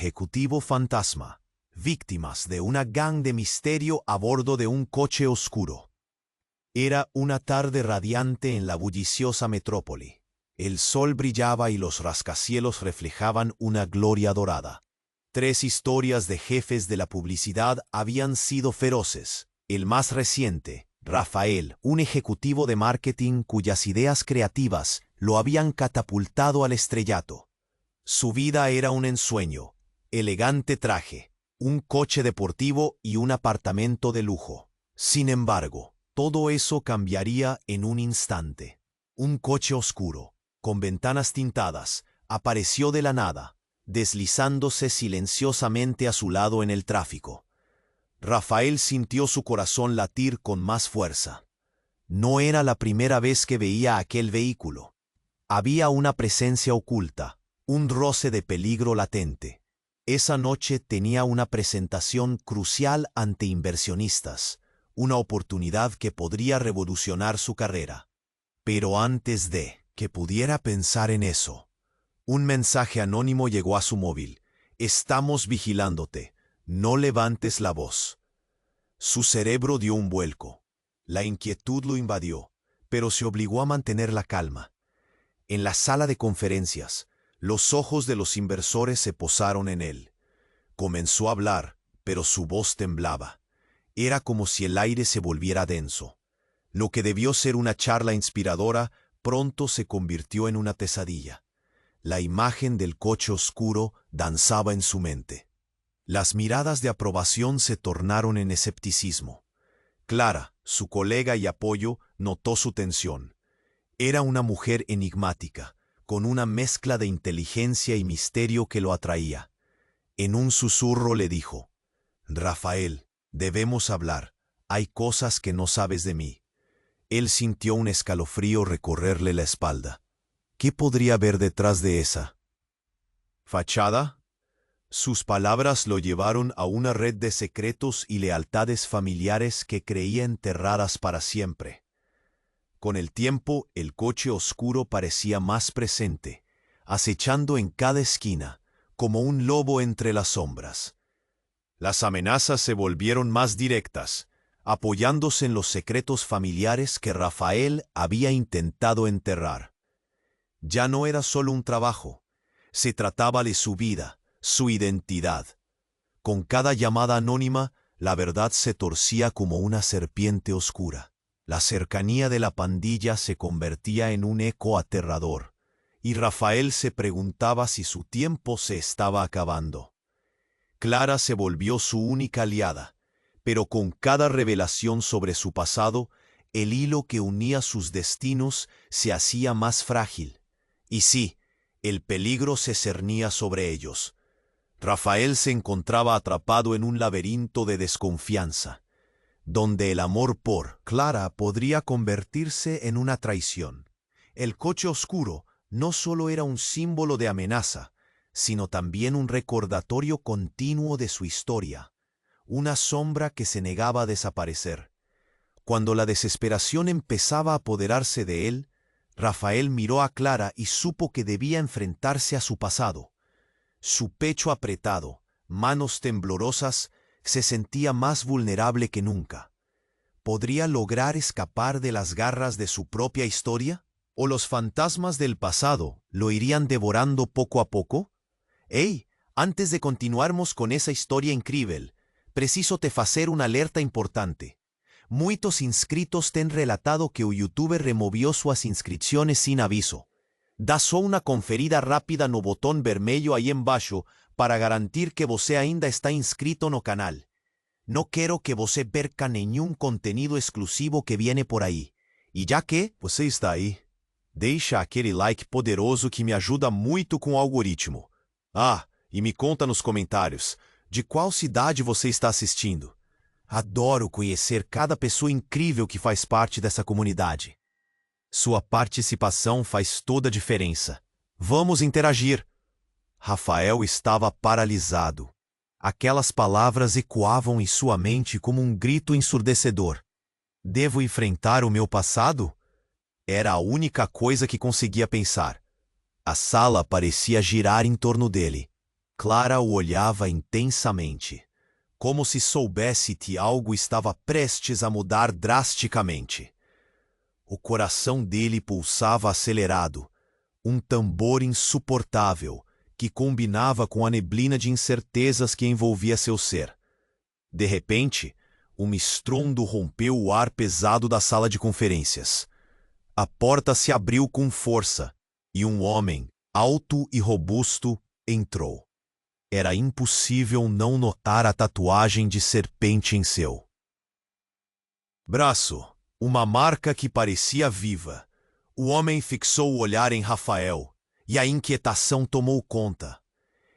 ejecutivo fantasma, víctimas de una gang de misterio a bordo de un coche oscuro. Era una tarde radiante en la bulliciosa metrópoli. El sol brillaba y los rascacielos reflejaban una gloria dorada. 3 historias de jefes de la publicidad habían sido feroces. El más reciente, Rafael, un ejecutivo de marketing cuyas ideas creativas lo habían catapultado al estrellato. Su vida era un ensueño: elegante traje, un coche deportivo y un apartamento de lujo. Sin embargo, todo eso cambiaría en un instante. Un coche oscuro, con ventanas tintadas, apareció de la nada, deslizándose silenciosamente a su lado en el tráfico. Rafael sintió su corazón latir con más fuerza. No era la primera vez que veía aquel vehículo. Había una presencia oculta, un roce de peligro latente. Esa noche tenía una presentación crucial ante inversionistas, una oportunidad que podría revolucionar su carrera. Pero antes de que pudiera pensar en eso, un mensaje anónimo llegó a su móvil. «Estamos vigilándote. No levantes la voz». Su cerebro dio un vuelco. La inquietud lo invadió, pero se obligó a mantener la calma. En la sala de conferencias, los ojos de los inversores se posaron en él. Comenzó a hablar, pero su voz temblaba. Era como si el aire se volviera denso. Lo que debió ser una charla inspiradora pronto se convirtió en una pesadilla. La imagen del coche oscuro danzaba en su mente. Las miradas de aprobación se tornaron en escepticismo. Clara, su colega y apoyo, notó su tensión. Era una mujer enigmática, con una mezcla de inteligencia y misterio que lo atraía. En un susurro le dijo: «Rafael, debemos hablar. Hay cosas que no sabes de mí». Él sintió un escalofrío recorrerle la espalda. ¿Qué podría haber detrás de esa fachada? Sus palabras lo llevaron a una red de secretos y lealtades familiares que creía enterradas para siempre. Con el tiempo, el coche oscuro parecía más presente, acechando en cada esquina, como un lobo entre las sombras. Las amenazas se volvieron más directas, apoyándose en los secretos familiares que Rafael había intentado enterrar. Ya no era solo un trabajo, se trataba de su vida, su identidad. Con cada llamada anónima, la verdad se torcía como una serpiente oscura. La cercanía de la pandilla se convertía en un eco aterrador, y Rafael se preguntaba si su tiempo se estaba acabando. Clara se volvió su única aliada, pero con cada revelación sobre su pasado, el hilo que unía sus destinos se hacía más frágil. Y sí, el peligro se cernía sobre ellos. Rafael se encontraba atrapado en un laberinto de desconfianza, donde el amor por Clara podría convertirse en una traición. El coche oscuro no solo era un símbolo de amenaza, sino también un recordatorio continuo de su historia, una sombra que se negaba a desaparecer. Cuando la desesperación empezaba a apoderarse de él, Rafael miró a Clara y supo que debía enfrentarse a su pasado. Su pecho apretado, manos temblorosas, se sentía más vulnerable que nunca. ¿Podría lograr escapar de las garras de su propia historia? ¿O los fantasmas del pasado lo irían devorando poco a poco? ¡Hey! Antes de continuarmos con esa historia incrível, preciso te fazer una alerta importante. Muitos inscritos têm relatado que o youtuber removió suas inscrições sin aviso. Dá só uma conferida rápida no botão vermelho aí embaixo para garantir que você ainda está inscrito no canal. Não quero que você perca nenhum conteúdo exclusivo que viene por aí. E já que você está aí, deixa aquele like poderoso que me ajuda muito com o algoritmo. Ah, e me conta nos comentários, de qual cidade você está assistindo? Adoro conhecer cada pessoa incrível que faz parte dessa comunidade. Sua participação faz toda a diferença. Vamos interagir. Rafael estava paralisado. Aquelas palavras ecoavam em sua mente como um grito ensurdecedor. Devo enfrentar o meu passado? Era a única coisa que conseguia pensar. A sala parecia girar em torno dele. Clara o olhava intensamente, como se soubesse que algo estava prestes a mudar drasticamente. O coração dele pulsava acelerado, um tambor insuportável que combinava com a neblina de incertezas que envolvia seu ser. De repente, um estrondo rompeu o ar pesado da sala de conferências. A porta se abriu com força e um homem, alto e robusto, entrou. Era impossível não notar a tatuagem de serpente em seu braço, uma marca que parecia viva. O homem fixou o olhar em Rafael, e a inquietação tomou conta.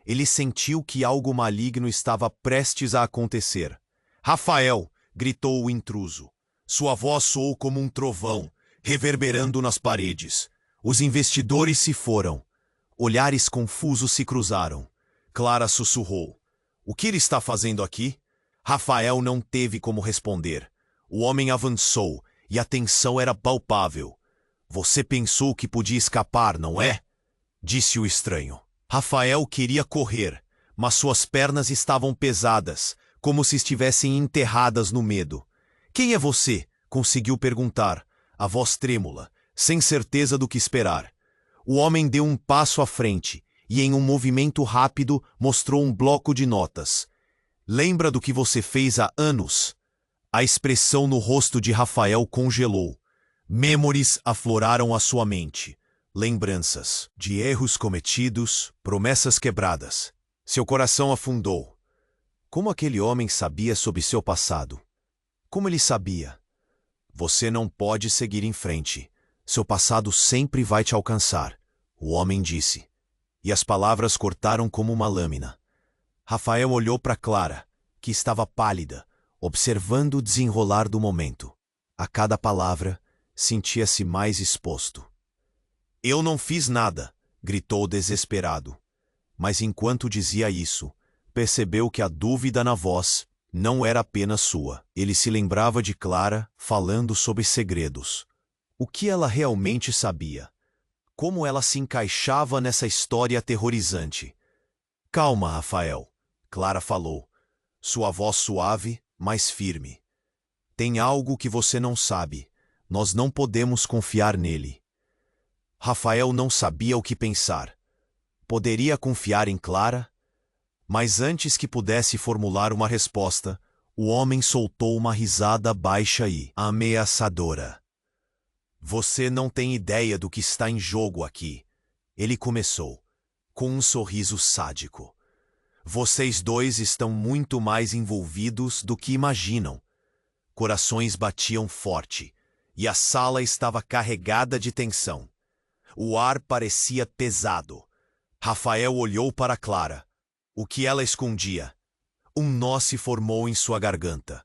Ele sentiu que algo maligno estava prestes a acontecer. "Rafael!" gritou o intruso. Sua voz soou como um trovão, reverberando nas paredes. Os investidores se foram. Olhares confusos se cruzaram. Clara sussurrou: "O que ele está fazendo aqui?" Rafael não teve como responder. O homem avançou, e a tensão era palpável. "Você pensou que podia escapar, não é?" disse o estranho. Rafael queria correr, mas suas pernas estavam pesadas, como se estivessem enterradas no medo. "Quem é você?" conseguiu perguntar, a voz trêmula, sem certeza do que esperar. O homem deu um passo à frente e, em um movimento rápido, mostrou um bloco de notas. "Lembra do que você fez há anos?" A expressão no rosto de Rafael congelou. Memórias afloraram a sua mente. Lembranças de erros cometidos, promessas quebradas. Seu coração afundou. Como aquele homem sabia sobre seu passado? Como ele sabia? "Você não pode seguir em frente. Seu passado sempre vai te alcançar", o homem disse. E as palavras cortaram como uma lâmina. Rafael olhou para Clara, que estava pálida, observando o desenrolar do momento. A cada palavra, sentia-se mais exposto. "Eu não fiz nada", gritou desesperado. Mas enquanto dizia isso, percebeu que a dúvida na voz não era apenas sua. Ele se lembrava de Clara falando sobre segredos. O que ela realmente sabia? Como ela se encaixava nessa história aterrorizante? "Calma, Rafael", Clara falou, sua voz suave, mas firme. "Tem algo que você não sabe. Nós não podemos confiar nele." Rafael não sabia o que pensar. Poderia confiar em Clara? Mas antes que pudesse formular uma resposta, o homem soltou uma risada baixa e ameaçadora. "Você não tem ideia do que está em jogo aqui", ele começou, com um sorriso sádico. "Vocês dois estão muito mais envolvidos do que imaginam." Corações batiam forte, e a sala estava carregada de tensão. O ar parecia pesado. Rafael olhou para Clara. O que ela escondia? Um nó se formou em sua garganta.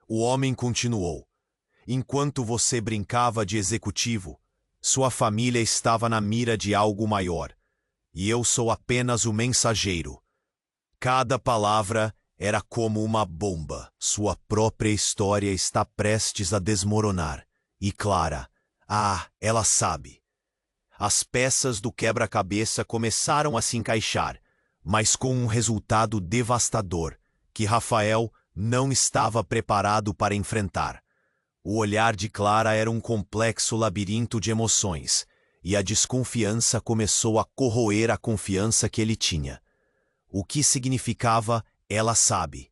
O homem continuou: "Enquanto você brincava de executivo, sua família estava na mira de algo maior. E eu sou apenas o mensageiro." Cada palavra era como uma bomba. Sua própria história está prestes a desmoronar. E Clara, ela sabe. As peças do quebra-cabeça começaram a se encaixar, mas com um resultado devastador, que Rafael não estava preparado para enfrentar. O olhar de Clara era um complexo labirinto de emoções, e a desconfiança começou a corroer a confiança que ele tinha. O que significava, ela sabe.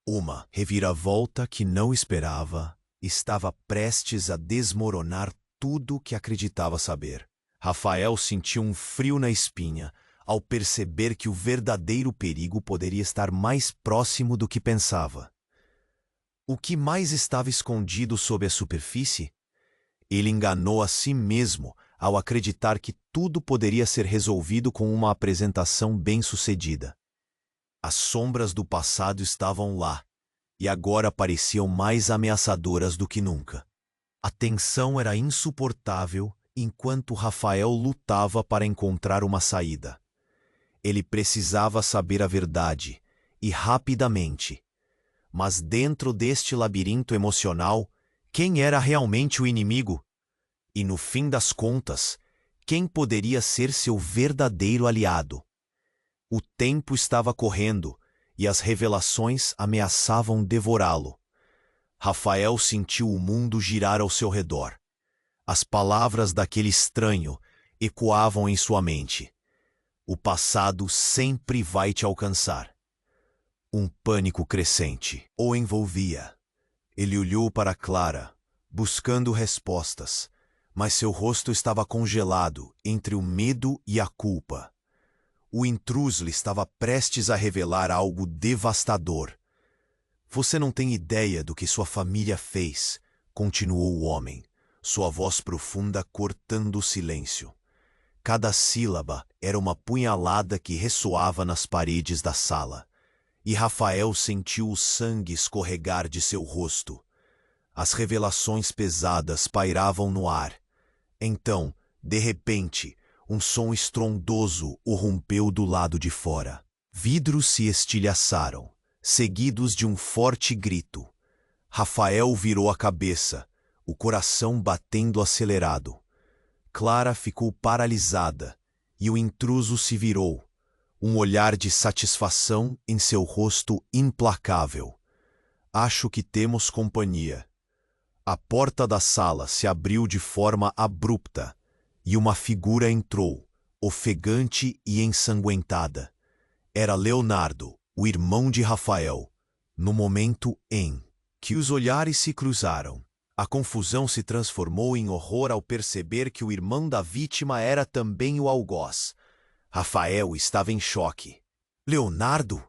Uma reviravolta que não esperava estava prestes a desmoronar tudo o que acreditava saber. Rafael sentiu um frio na espinha ao perceber que o verdadeiro perigo poderia estar mais próximo do que pensava. O que mais estava escondido sob a superfície? Ele enganou a si mesmo ao acreditar que tudo poderia ser resolvido com uma apresentação bem-sucedida. As sombras do passado estavam lá, e agora pareciam mais ameaçadoras do que nunca. A tensão era insuportável enquanto Rafael lutava para encontrar uma saída. Ele precisava saber a verdade, e rapidamente. Mas dentro deste labirinto emocional, quem era realmente o inimigo? E no fim das contas, quem poderia ser seu verdadeiro aliado? O tempo estava correndo e as revelações ameaçavam devorá-lo. Rafael sentiu o mundo girar ao seu redor. As palavras daquele estranho ecoavam em sua mente. O passado sempre vai te alcançar. Um pânico crescente o envolvia. Ele olhou para Clara, buscando respostas, mas seu rosto estava congelado entre o medo e a culpa. O intruso lhe estava prestes a revelar algo devastador. Você não tem ideia do que sua família fez, continuou o homem, sua voz profunda cortando o silêncio. Cada sílaba era uma punhalada que ressoava nas paredes da sala, e Rafael sentiu o sangue escorregar de seu rosto. As revelações pesadas pairavam no ar. Então, de repente, um som estrondoso o rompeu do lado de fora. Vidros se estilhaçaram, seguidos de um forte grito. Rafael virou a cabeça, o coração batendo acelerado. Clara ficou paralisada e o intruso se virou, um olhar de satisfação em seu rosto implacável. Acho que temos companhia. A porta da sala se abriu de forma abrupta e uma figura entrou, ofegante e ensanguentada. Era Leonardo, o irmão de Rafael. No momento em que os olhares se cruzaram, a confusão se transformou em horror ao perceber que o irmão da vítima era também o algoz. Rafael estava em choque. Leonardo?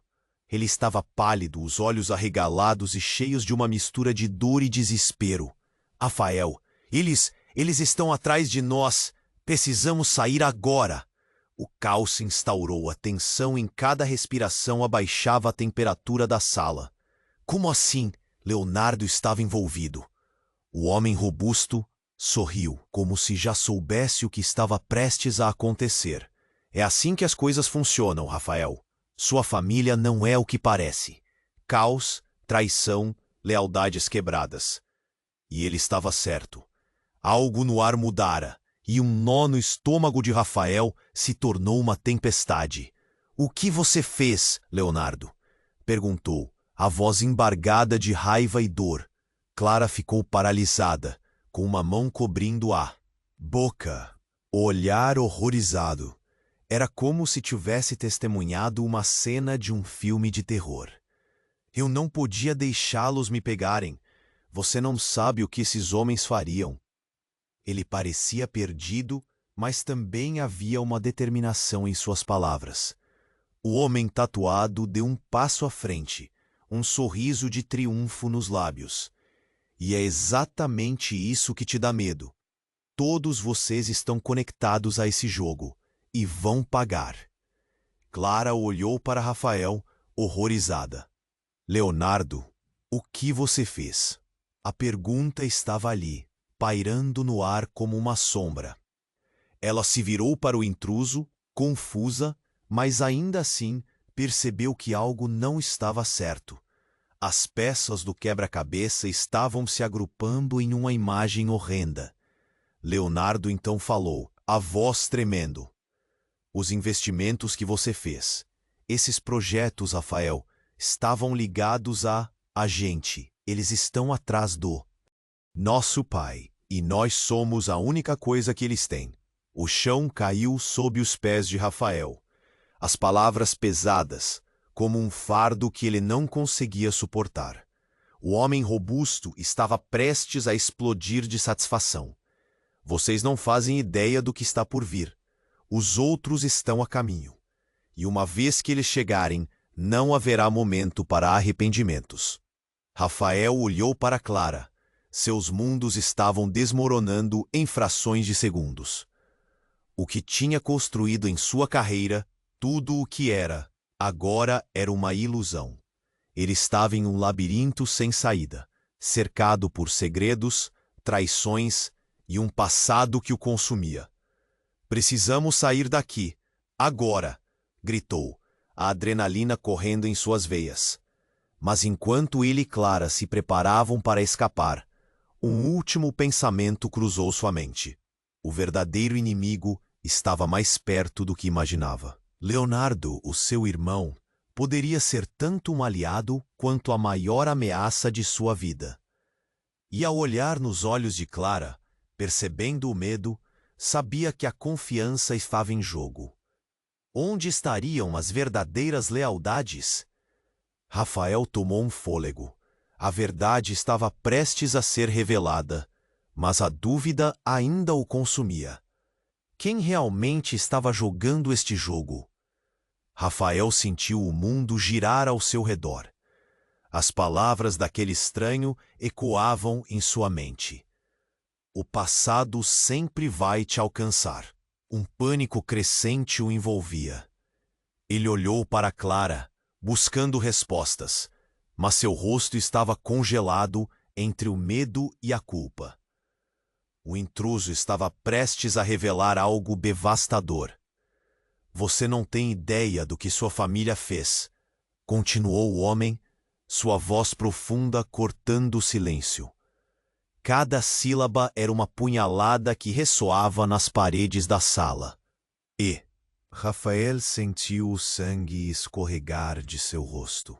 Ele estava pálido, os olhos arregalados e cheios de uma mistura de dor e desespero. Rafael, eles estão atrás de nós. Precisamos sair agora. O caos se instaurou, a tensão em cada respiração abaixava a temperatura da sala. Como assim? Leonardo estava envolvido. O homem robusto sorriu, como se já soubesse o que estava prestes a acontecer. É assim que as coisas funcionam, Rafael. Sua família não é o que parece. Caos, traição, lealdades quebradas. E ele estava certo. Algo no ar mudara, e um nó no estômago de Rafael se tornou uma tempestade. O que você fez, Leonardo? Perguntou, a voz embargada de raiva e dor. Clara ficou paralisada, com uma mão cobrindo a boca. O olhar horrorizado. Era como se tivesse testemunhado uma cena de um filme de terror. Eu não podia deixá-los me pegarem. Você não sabe o que esses homens fariam. Ele parecia perdido, mas também havia uma determinação em suas palavras. O homem tatuado deu um passo à frente, um sorriso de triunfo nos lábios. E é exatamente isso que te dá medo. Todos vocês estão conectados a esse jogo. E vão pagar. Clara olhou para Rafael, horrorizada. Leonardo, o que você fez? A pergunta estava ali, pairando no ar como uma sombra. Ela se virou para o intruso, confusa, mas ainda assim percebeu que algo não estava certo. As peças do quebra-cabeça estavam se agrupando em uma imagem horrenda. Leonardo então falou, a voz tremendo. Os investimentos que você fez, esses projetos, Rafael, estavam ligados a gente. Eles estão atrás do nosso pai, e nós somos a única coisa que eles têm. O chão caiu sob os pés de Rafael. As palavras pesadas, como um fardo que ele não conseguia suportar. O homem robusto estava prestes a explodir de satisfação. Vocês não fazem ideia do que está por vir. Os outros estão a caminho, e uma vez que eles chegarem, não haverá momento para arrependimentos. Rafael olhou para Clara. Seus mundos estavam desmoronando em frações de segundos. O que tinha construído em sua carreira, tudo o que era, agora era uma ilusão. Ele estava em um labirinto sem saída, cercado por segredos, traições e um passado que o consumia. Precisamos sair daqui, agora, gritou, a adrenalina correndo em suas veias. Mas enquanto ele e Clara se preparavam para escapar, um último pensamento cruzou sua mente. O verdadeiro inimigo estava mais perto do que imaginava. Leonardo, o seu irmão, poderia ser tanto um aliado quanto a maior ameaça de sua vida. E ao olhar nos olhos de Clara, percebendo o medo, sabia que a confiança estava em jogo. Onde estariam as verdadeiras lealdades? Rafael tomou um fôlego. A verdade estava prestes a ser revelada, mas a dúvida ainda o consumia. Quem realmente estava jogando este jogo? Rafael sentiu o mundo girar ao seu redor. As palavras daquele estranho ecoavam em sua mente. O passado sempre vai te alcançar. Um pânico crescente o envolvia. Ele olhou para Clara, buscando respostas, mas seu rosto estava congelado entre o medo e a culpa. O intruso estava prestes a revelar algo devastador. Você não tem ideia do que sua família fez, continuou o homem, sua voz profunda cortando o silêncio. Cada sílaba era uma punhalada que ressoava nas paredes da sala. E Rafael sentiu o sangue escorregar de seu rosto.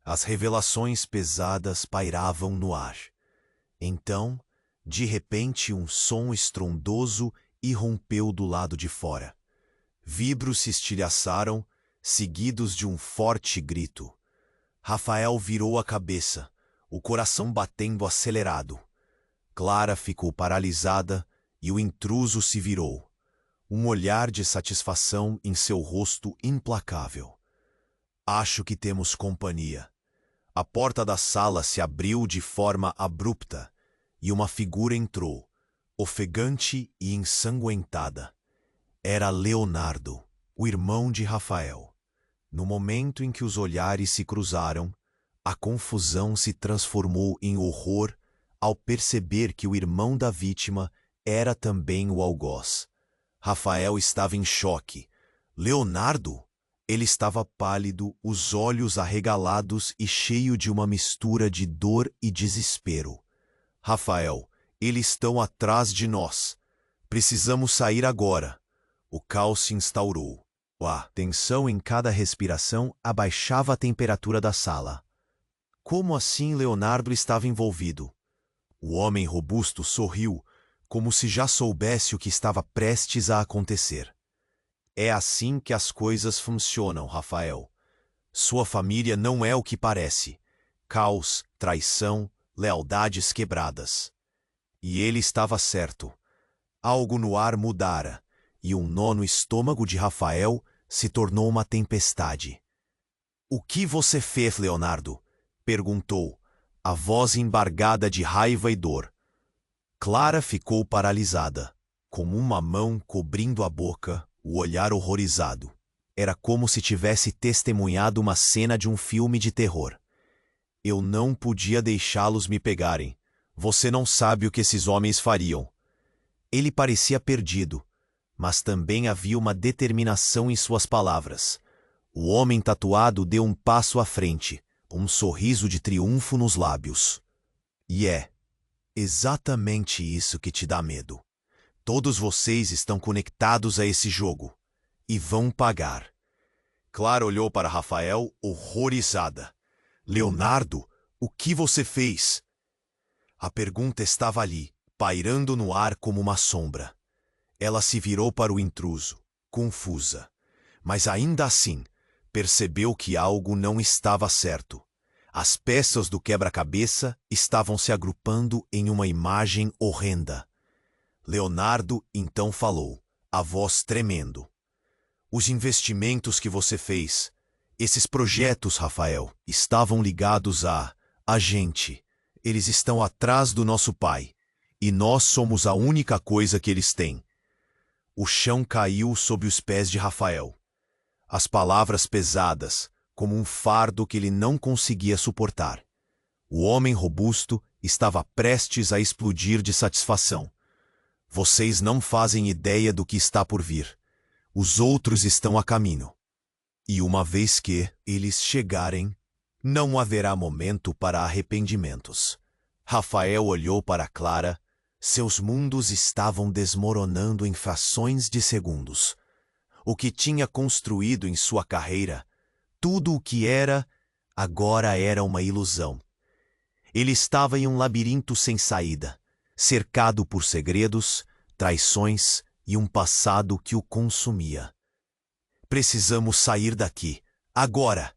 As revelações pesadas pairavam no ar. Então, de repente, um som estrondoso irrompeu do lado de fora. Vidros se estilhaçaram, seguidos de um forte grito. Rafael virou a cabeça, o coração batendo acelerado. Clara ficou paralisada e o intruso se virou. Um olhar de satisfação em seu rosto implacável. Acho que temos companhia. A porta da sala se abriu de forma abrupta e uma figura entrou, ofegante e ensanguentada. Era Leonardo, o irmão de Rafael. No momento em que os olhares se cruzaram, a confusão se transformou em horror ao perceber que o irmão da vítima era também o algoz. Rafael estava em choque. Leonardo? Ele estava pálido, os olhos arregalados e cheio de uma mistura de dor e desespero. Rafael, eles estão atrás de nós. Precisamos sair agora. O caos se instaurou. A tensão em cada respiração abaixava a temperatura da sala. Como assim Leonardo estava envolvido? O homem robusto sorriu, como se já soubesse o que estava prestes a acontecer. É assim que as coisas funcionam, Rafael. Sua família não é o que parece. Caos, traição, lealdades quebradas. E ele estava certo. Algo no ar mudara, e um nó no estômago de Rafael se tornou uma tempestade. O que você fez, Leonardo? Perguntou, a voz embargada de raiva e dor. Clara ficou paralisada, com uma mão cobrindo a boca, o olhar horrorizado. Era como se tivesse testemunhado uma cena de um filme de terror. Eu não podia deixá-los me pegarem. Você não sabe o que esses homens fariam. Ele parecia perdido, mas também havia uma determinação em suas palavras. O homem tatuado deu um passo à frente, um sorriso de triunfo nos lábios. E é exatamente isso que te dá medo. Todos vocês estão conectados a esse jogo. E vão pagar. Clara olhou para Rafael, horrorizada. Leonardo, o que você fez? A pergunta estava ali, pairando no ar como uma sombra. Ela se virou para o intruso, confusa. Mas ainda assim, percebeu que algo não estava certo. As peças do quebra-cabeça estavam se agrupando em uma imagem horrenda. Leonardo então falou, a voz tremendo. Os investimentos que você fez, esses projetos, Rafael, estavam ligados a gente. Eles estão atrás do nosso pai, e nós somos a única coisa que eles têm. O chão caiu sob os pés de Rafael. As palavras pesadas, como um fardo que ele não conseguia suportar. O homem robusto estava prestes a explodir de satisfação. Vocês não fazem ideia do que está por vir. Os outros estão a caminho. E uma vez que eles chegarem, não haverá momento para arrependimentos. Rafael olhou para Clara. Seus mundos estavam desmoronando em frações de segundos. o que tinha construído em sua carreira, tudo o que era, agora era uma ilusão. Ele estava em um labirinto sem saída, cercado por segredos, traições e um passado que o consumia. Precisamos sair daqui, agora!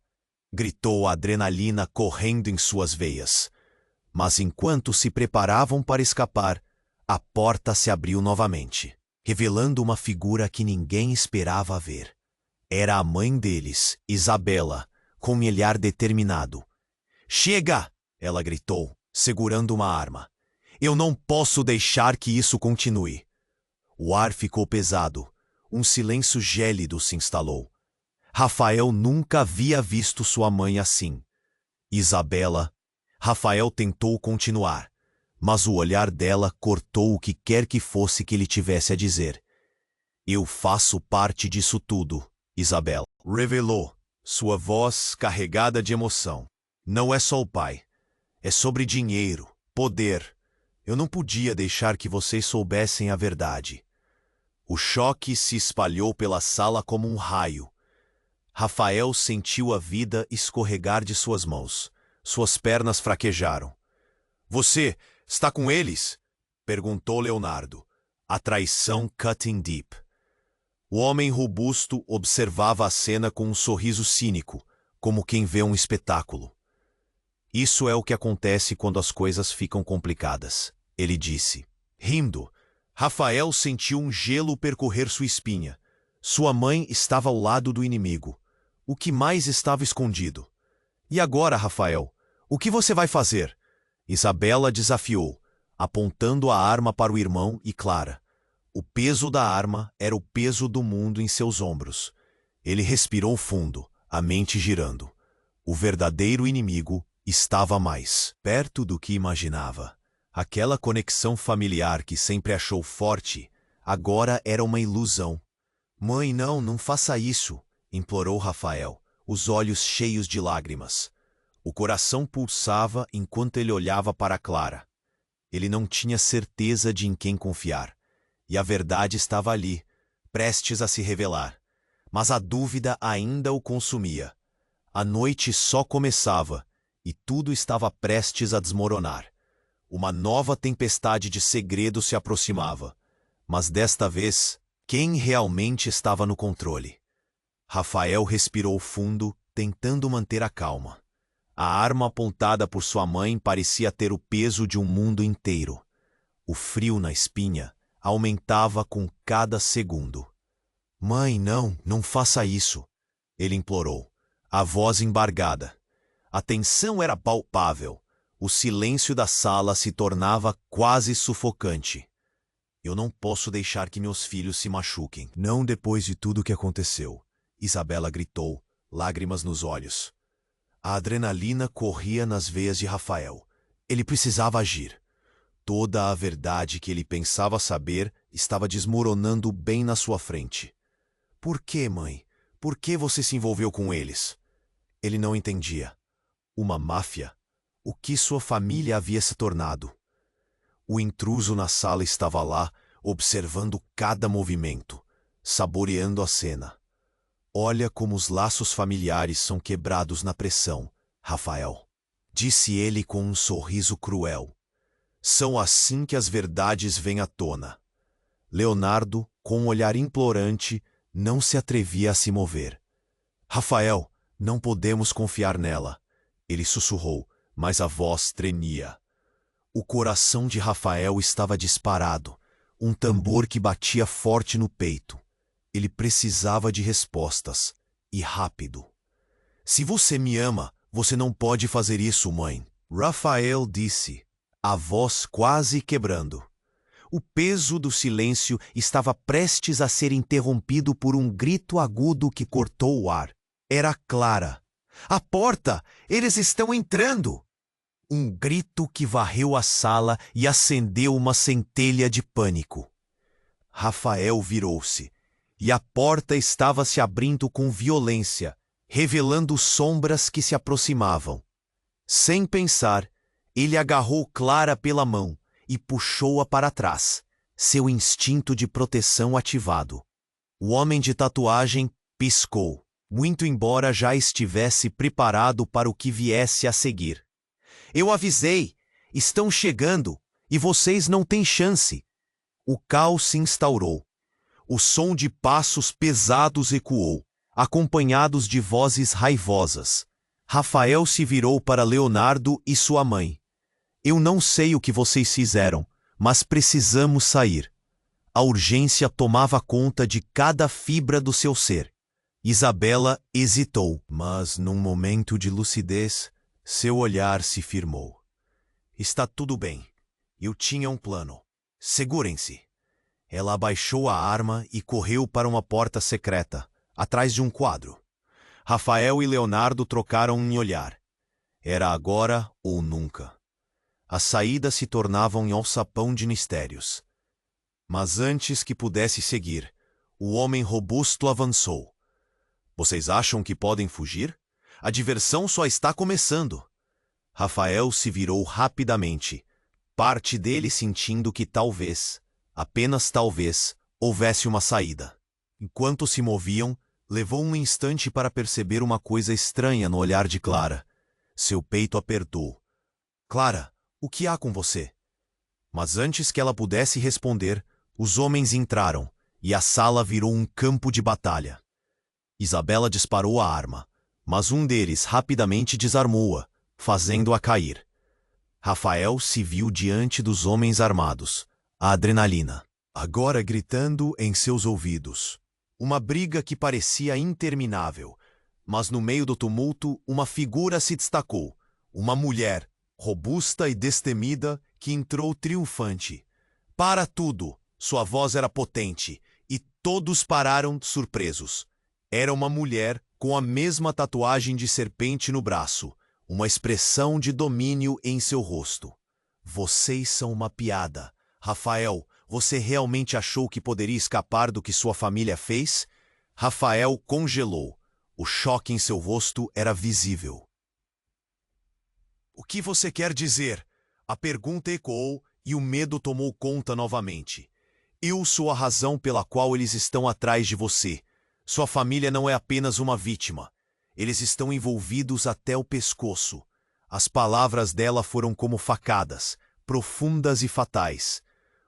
Gritou a adrenalina correndo em suas veias. Mas enquanto se preparavam para escapar, a porta se abriu novamente, revelando uma figura que ninguém esperava ver. Era a mãe deles, Isabela, com um olhar determinado. "Chega!" ela gritou, segurando uma arma. "Eu não posso deixar que isso continue." O ar ficou pesado. Um silêncio gélido se instalou. Rafael nunca havia visto sua mãe assim. "Isabela..." Rafael tentou continuar, mas o olhar dela cortou o que quer que fosse que ele tivesse a dizer. "Eu faço parte disso tudo", Isabela revelou, sua voz carregada de emoção. "Não é só o pai. É sobre dinheiro, poder. Eu não podia deixar que vocês soubessem a verdade." O choque se espalhou pela sala como um raio. Rafael sentiu a vida escorregar de suas mãos. Suas pernas fraquejaram. "Você está com eles?" perguntou Leonardo. A traição cutting deep. O homem robusto observava a cena com um sorriso cínico, como quem vê um espetáculo. "Isso é o que acontece quando as coisas ficam complicadas", ele disse. Rindo, Rafael sentiu um gelo percorrer sua espinha. Sua mãe estava ao lado do inimigo. O que mais estava escondido? "E agora, Rafael, o que você vai fazer?" Isabela desafiou, apontando a arma para o irmão e Clara. O peso da arma era o peso do mundo em seus ombros. Ele respirou fundo, a mente girando. O verdadeiro inimigo estava mais perto do que imaginava. Aquela conexão familiar que sempre achou forte, agora era uma ilusão. "Mãe, não faça isso", implorou Rafael, os olhos cheios de lágrimas. O coração pulsava enquanto ele olhava para Clara. Ele não tinha certeza de em quem confiar. E a verdade estava ali, prestes a se revelar. Mas a dúvida ainda o consumia. A noite só começava, e tudo estava prestes a desmoronar. Uma nova tempestade de segredos se aproximava. Mas desta vez, quem realmente estava no controle? Rafael respirou fundo, tentando manter a calma. A arma apontada por sua mãe parecia ter o peso de um mundo inteiro. O frio na espinha aumentava com cada segundo. "Mãe, não faça isso", ele implorou, a voz embargada. A tensão era palpável. O silêncio da sala se tornava quase sufocante. "Eu não posso deixar que meus filhos se machuquem. Não depois de tudo o que aconteceu", Isabela gritou, lágrimas nos olhos. A adrenalina corria nas veias de Rafael. Ele precisava agir. Toda a verdade que ele pensava saber estava desmoronando bem na sua frente. "Por que, mãe? Por que você se envolveu com eles?" Ele não entendia. Uma máfia? O que sua família havia se tornado? O intruso na sala estava lá, observando cada movimento, saboreando a cena. "Olha como os laços familiares são quebrados na pressão, Rafael", disse ele com um sorriso cruel. "São assim que as verdades vêm à tona." Leonardo, com um olhar implorante, não se atrevia a se mover. "Rafael, não podemos confiar nela", ele sussurrou, mas a voz tremia. O coração de Rafael estava disparado, um tambor que batia forte no peito. Ele precisava de respostas, e rápido. "Se você me ama, você não pode fazer isso, mãe", Rafael disse, a voz quase quebrando. O peso do silêncio estava prestes a ser interrompido por um grito agudo que cortou o ar. Era Clara. "A porta! Eles estão entrando!" Um grito que varreu a sala e acendeu uma centelha de pânico. Rafael virou-se, e a porta estava se abrindo com violência, revelando sombras que se aproximavam. Sem pensar, ele agarrou Clara pela mão e puxou-a para trás, seu instinto de proteção ativado. O homem de tatuagem piscou, muito embora já estivesse preparado para o que viesse a seguir. Eu avisei, estão chegando, e vocês não têm chance. O caos se instaurou. O som de passos pesados ecoou, acompanhados de vozes raivosas. Rafael se virou para Leonardo e sua mãe. Eu não sei o que vocês fizeram, mas precisamos sair. A urgência tomava conta de cada fibra do seu ser. Isabela hesitou, mas num momento de lucidez, seu olhar se firmou. Está tudo bem. Eu tinha um plano. Segurem-se. Ela abaixou a arma e correu para uma porta secreta, atrás de um quadro. Rafael e Leonardo trocaram um olhar. Era agora ou nunca. As saídas se tornavam um alçapão de mistérios. Mas antes que pudesse seguir, o homem robusto avançou. Vocês acham que podem fugir? A diversão só está começando. Rafael se virou rapidamente, parte dele sentindo que talvez, apenas talvez, houvesse uma saída. Enquanto se moviam, levou um instante para perceber uma coisa estranha no olhar de Clara. Seu peito apertou. Clara, o que há com você? Mas antes que ela pudesse responder, os homens entraram, e a sala virou um campo de batalha. Isabela disparou a arma, mas um deles rapidamente desarmou-a, fazendo-a cair. Rafael se viu diante dos homens armados, a adrenalina, agora gritando em seus ouvidos. Uma briga que parecia interminável, mas no meio do tumulto uma figura se destacou, uma mulher, robusta e destemida, que entrou triunfante. Para tudo! Sua voz era potente, e todos pararam surpresos. Era uma mulher com a mesma tatuagem de serpente no braço, uma expressão de domínio em seu rosto. Vocês são uma piada. Rafael, você realmente achou que poderia escapar do que sua família fez? Rafael congelou. O choque em seu rosto era visível. O que você quer dizer? A pergunta ecoou e o medo tomou conta novamente. Eu sou a razão pela qual eles estão atrás de você. Sua família não é apenas uma vítima. Eles estão envolvidos até o pescoço. As palavras dela foram como facadas, profundas e fatais.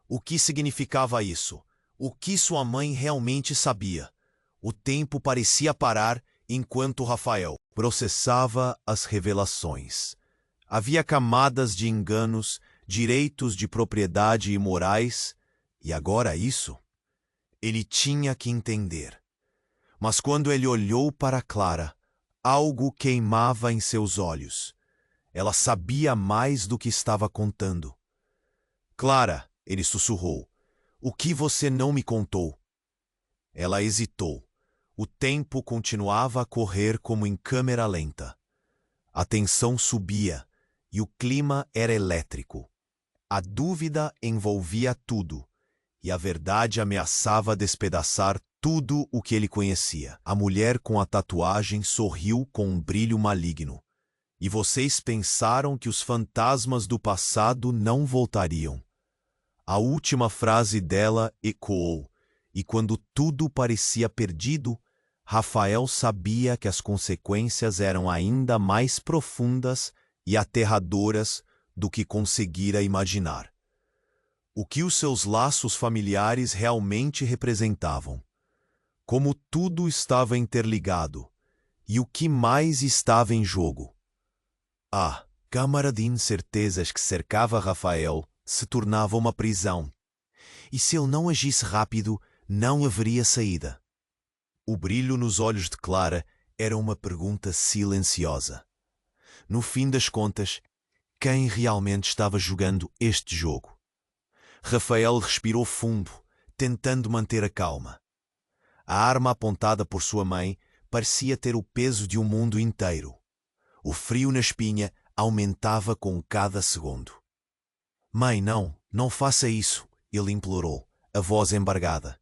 O que significava isso? O que sua mãe realmente sabia? O tempo parecia parar enquanto Rafael processava as revelações. Havia camadas de enganos, direitos de propriedade e morais, e agora isso? Ele tinha que entender. Mas quando ele olhou para Clara, algo queimava em seus olhos. Ela sabia mais do que estava contando. Clara, ele sussurrou, o que você não me contou? Ela hesitou. O tempo continuava a correr como em câmera lenta. A tensão subia e o clima era elétrico. A dúvida envolvia tudo, e a verdade ameaçava despedaçar tudo o que ele conhecia. A mulher com a tatuagem sorriu com um brilho maligno. E vocês pensaram que os fantasmas do passado não voltariam. A última frase dela ecoou, e quando tudo parecia perdido, Rafael sabia que as consequências eram ainda mais profundas e aterradoras do que conseguira imaginar. O que os seus laços familiares realmente representavam. Como tudo estava interligado, e o que mais estava em jogo. A câmara de incertezas que cercava Rafael se tornava uma prisão. E se ele não agisse rápido, não haveria saída. O brilho nos olhos de Clara era uma pergunta silenciosa. No fim das contas, quem realmente estava jogando este jogo? Rafael respirou fundo, tentando manter a calma. A arma apontada por sua mãe parecia ter o peso de um mundo inteiro. O frio na espinha aumentava com cada segundo. Mãe, não faça isso, ele implorou, a voz embargada.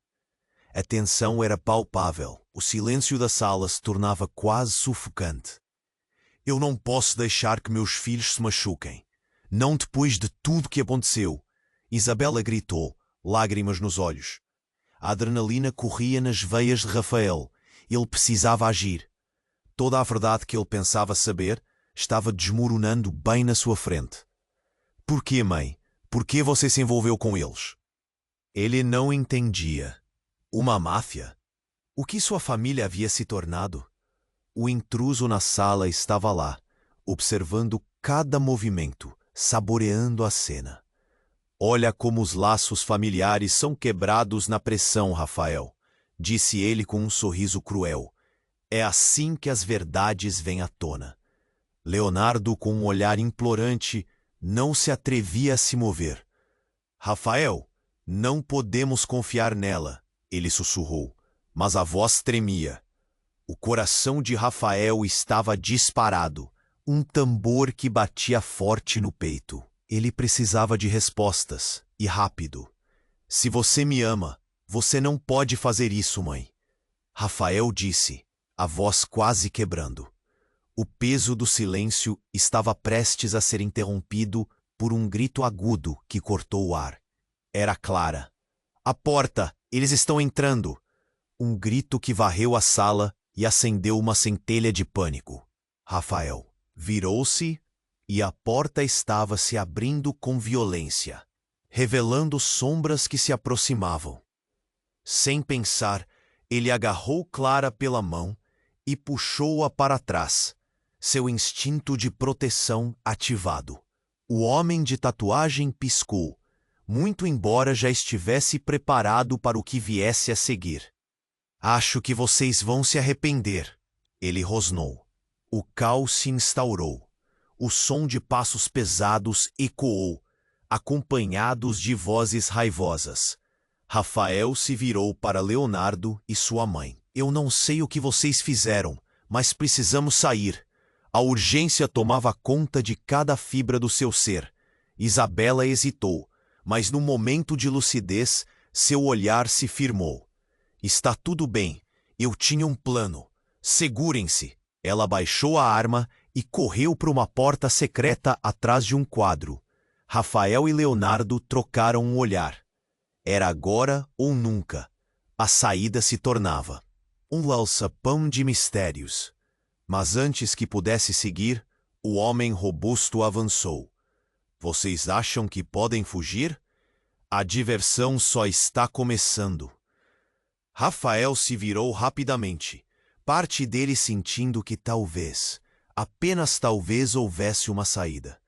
A tensão era palpável, o silêncio da sala se tornava quase sufocante. Eu não posso deixar que meus filhos se machuquem. Não depois de tudo que aconteceu. Isabela gritou, lágrimas nos olhos. A adrenalina corria nas veias de Rafael. Ele precisava agir. Toda a verdade que ele pensava saber estava desmoronando bem na sua frente. Por que, mãe? Por que você se envolveu com eles? Ele não entendia. Uma máfia? O que sua família havia se tornado? O intruso na sala estava lá, observando cada movimento, saboreando a cena. Olha como os laços familiares são quebrados na pressão, Rafael, disse ele com um sorriso cruel. É assim que as verdades vêm à tona. Leonardo, com um olhar implorante, não se atrevia a se mover. Rafael, não podemos confiar nela, ele sussurrou, mas a voz tremia. O coração de Rafael estava disparado, um tambor que batia forte no peito. Ele precisava de respostas, e rápido. Se você me ama, você não pode fazer isso, mãe. Rafael disse, a voz quase quebrando. O peso do silêncio estava prestes a ser interrompido por um grito agudo que cortou o ar. Era Clara. A porta! Eles estão entrando! Um grito que varreu a sala e acendeu uma centelha de pânico. Rafael virou-se e a porta estava se abrindo com violência, revelando sombras que se aproximavam. Sem pensar, ele agarrou Clara pela mão e puxou-a para trás, seu instinto de proteção ativado. O homem de tatuagem piscou, muito embora já estivesse preparado para o que viesse a seguir. Acho que vocês vão se arrepender, ele rosnou. O caos se instaurou. O som de passos pesados ecoou, acompanhados de vozes raivosas. Rafael se virou para Leonardo e sua mãe. Eu não sei o que vocês fizeram, mas precisamos sair. A urgência tomava conta de cada fibra do seu ser. Isabela hesitou, mas no momento de lucidez, seu olhar se firmou. Está tudo bem, eu tinha um plano. Segurem-se. Ela baixou a arma e correu para uma porta secreta atrás de um quadro. Rafael e Leonardo trocaram um olhar. Era agora ou nunca. A saída se tornava um alçapão de mistérios. Mas antes que pudesse seguir, o homem robusto avançou. Vocês acham que podem fugir? A diversão só está começando. Rafael se virou rapidamente, parte dele sentindo que talvez, apenas talvez houvesse uma saída.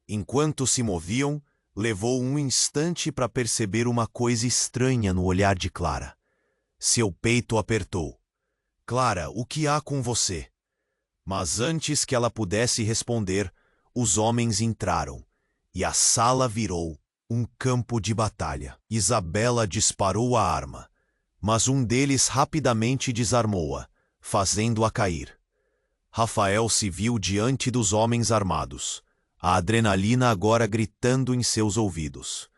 Enquanto se moviam, levou um instante para perceber uma coisa estranha no olhar de Clara. Seu peito apertou. Clara, o que há com você? Mas antes que ela pudesse responder, os homens entraram, e a sala virou um campo de batalha. Isabela disparou a arma, mas um deles rapidamente desarmou-a, fazendo-a cair. Rafael se viu diante dos homens armados, a adrenalina agora gritando em seus ouvidos.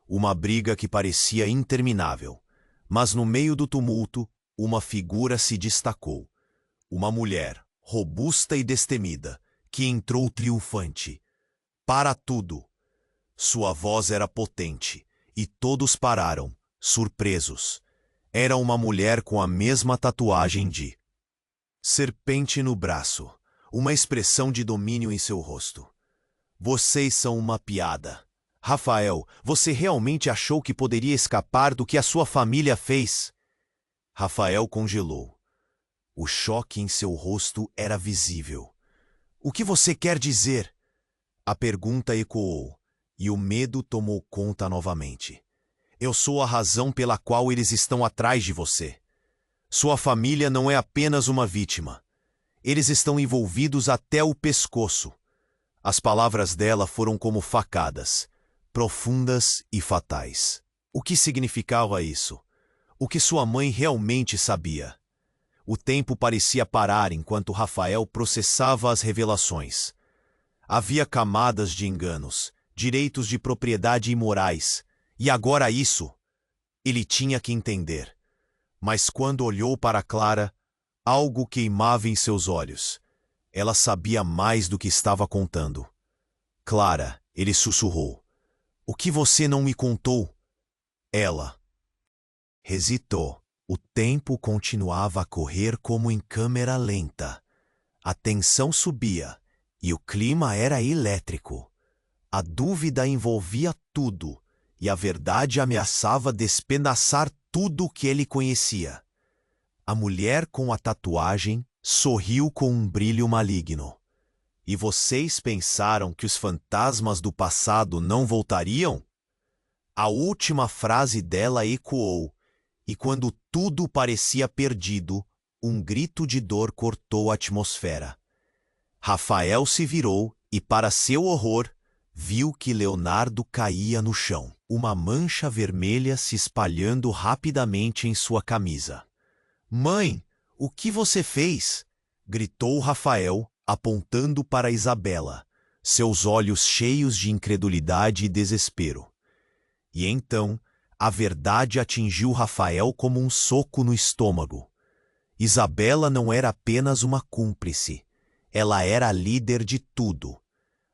Uma briga que parecia interminável, mas no meio do tumulto, uma figura se destacou. Uma mulher, robusta e destemida, que entrou triunfante. Para tudo! Sua voz era potente, e todos pararam, surpresos. Era uma mulher com a mesma tatuagem de serpente no braço, uma expressão de domínio em seu rosto. Vocês são uma piada. Rafael, você realmente achou que poderia escapar do que a sua família fez? Rafael congelou. O choque em seu rosto era visível. O que você quer dizer? A pergunta ecoou, e o medo tomou conta novamente. Eu sou a razão pela qual eles estão atrás de você. Sua família não é apenas uma vítima. Eles estão envolvidos até o pescoço. As palavras dela foram como facadas, profundas e fatais. O que significava isso? O que sua mãe realmente sabia? O tempo parecia parar enquanto Rafael processava as revelações. Havia camadas de enganos, direitos de propriedade imorais, e agora isso. Ele tinha que entender. Mas quando olhou para Clara, algo queimava em seus olhos. Ela sabia mais do que estava contando. Clara, ele sussurrou. O que você não me contou? Ela. Hesitou. O tempo continuava a correr como em câmera lenta. A tensão subia, e o clima era elétrico. A dúvida envolvia tudo, e a verdade ameaçava despedaçar tudo o que ele conhecia. A mulher com a tatuagem sorriu com um brilho maligno. E vocês pensaram que os fantasmas do passado não voltariam? A última frase dela ecoou, e quando tudo parecia perdido, um grito de dor cortou a atmosfera. Rafael se virou e, para seu horror, viu que Leonardo caía no chão, uma mancha vermelha se espalhando rapidamente em sua camisa. "Mãe, o que você fez?" gritou Rafael, apontando para Isabela, seus olhos cheios de incredulidade e desespero. E então, a verdade atingiu Rafael como um soco no estômago. Isabela não era apenas uma cúmplice, ela era a líder de tudo.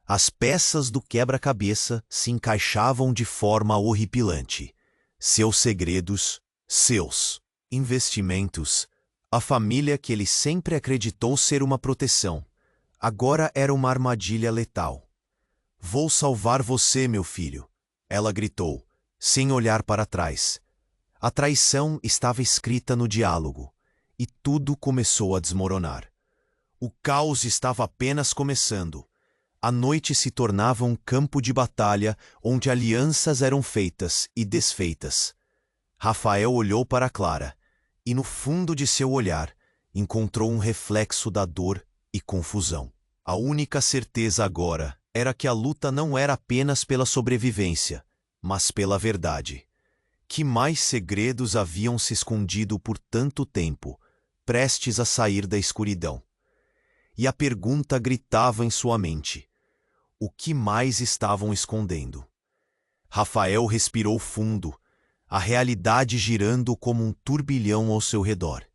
As peças do quebra-cabeça se encaixavam de forma horripilante. Seus segredos, seus investimentos, a família que ele sempre acreditou ser uma proteção, agora era uma armadilha letal. "Vou salvar você, meu filho", ela gritou, sem olhar para trás. A traição estava escrita no diálogo, e tudo começou a desmoronar. O caos estava apenas começando. A noite se tornava um campo de batalha onde alianças eram feitas e desfeitas. Rafael olhou para Clara, e no fundo de seu olhar encontrou um reflexo da dor e confusão. A única certeza agora era que a luta não era apenas pela sobrevivência, mas pela verdade. Que mais segredos haviam se escondido por tanto tempo, prestes a sair da escuridão? E a pergunta gritava em sua mente: o que mais estavam escondendo? Rafael respirou fundo, a realidade girando como um turbilhão ao seu redor.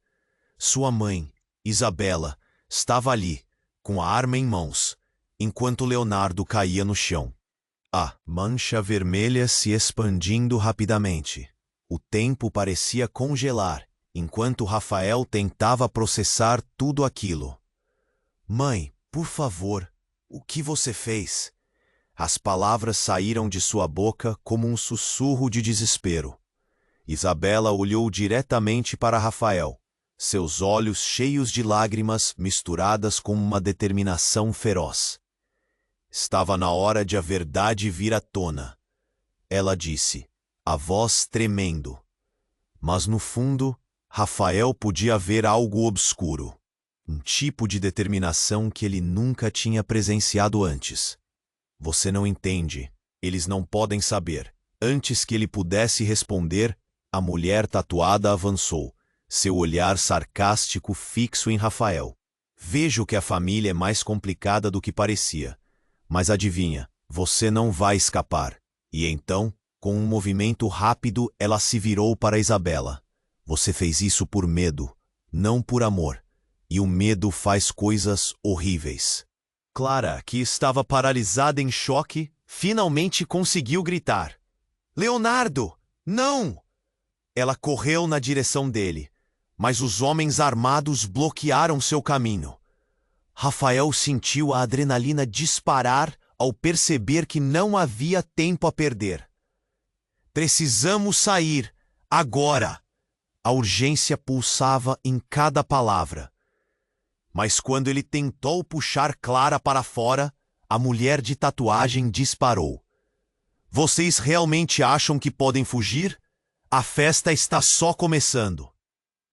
Sua mãe, Isabela, estava ali, com a arma em mãos, enquanto Leonardo caía no chão. A mancha vermelha se expandindo rapidamente. O tempo parecia congelar, enquanto Rafael tentava processar tudo aquilo. "Mãe, por favor, o que você fez?" As palavras saíram de sua boca como um sussurro de desespero. Isabela olhou diretamente para Rafael, seus olhos cheios de lágrimas misturadas com uma determinação feroz. Estava na hora de a verdade vir à tona. Ela disse, a voz tremendo. Mas no fundo, Rafael podia ver algo obscuro. Um tipo de determinação que ele nunca tinha presenciado antes. "Você não entende. Eles não podem saber." Antes que ele pudesse responder, a mulher tatuada avançou, seu olhar sarcástico fixo em Rafael. "Vejo que a família é mais complicada do que parecia. Mas adivinha, você não vai escapar." E então, com um movimento rápido, ela se virou para Isabela. "Você fez isso por medo, não por amor. E o medo faz coisas horríveis." Clara, que estava paralisada em choque, finalmente conseguiu gritar. "Leonardo, não!" Ela correu na direção dele, mas os homens armados bloquearam seu caminho. Rafael sentiu a adrenalina disparar ao perceber que não havia tempo a perder. "Precisamos sair, agora!" A urgência pulsava em cada palavra. Mas quando ele tentou puxar Clara para fora, a mulher de tatuagem disparou. "Vocês realmente acham que podem fugir? A festa está só começando."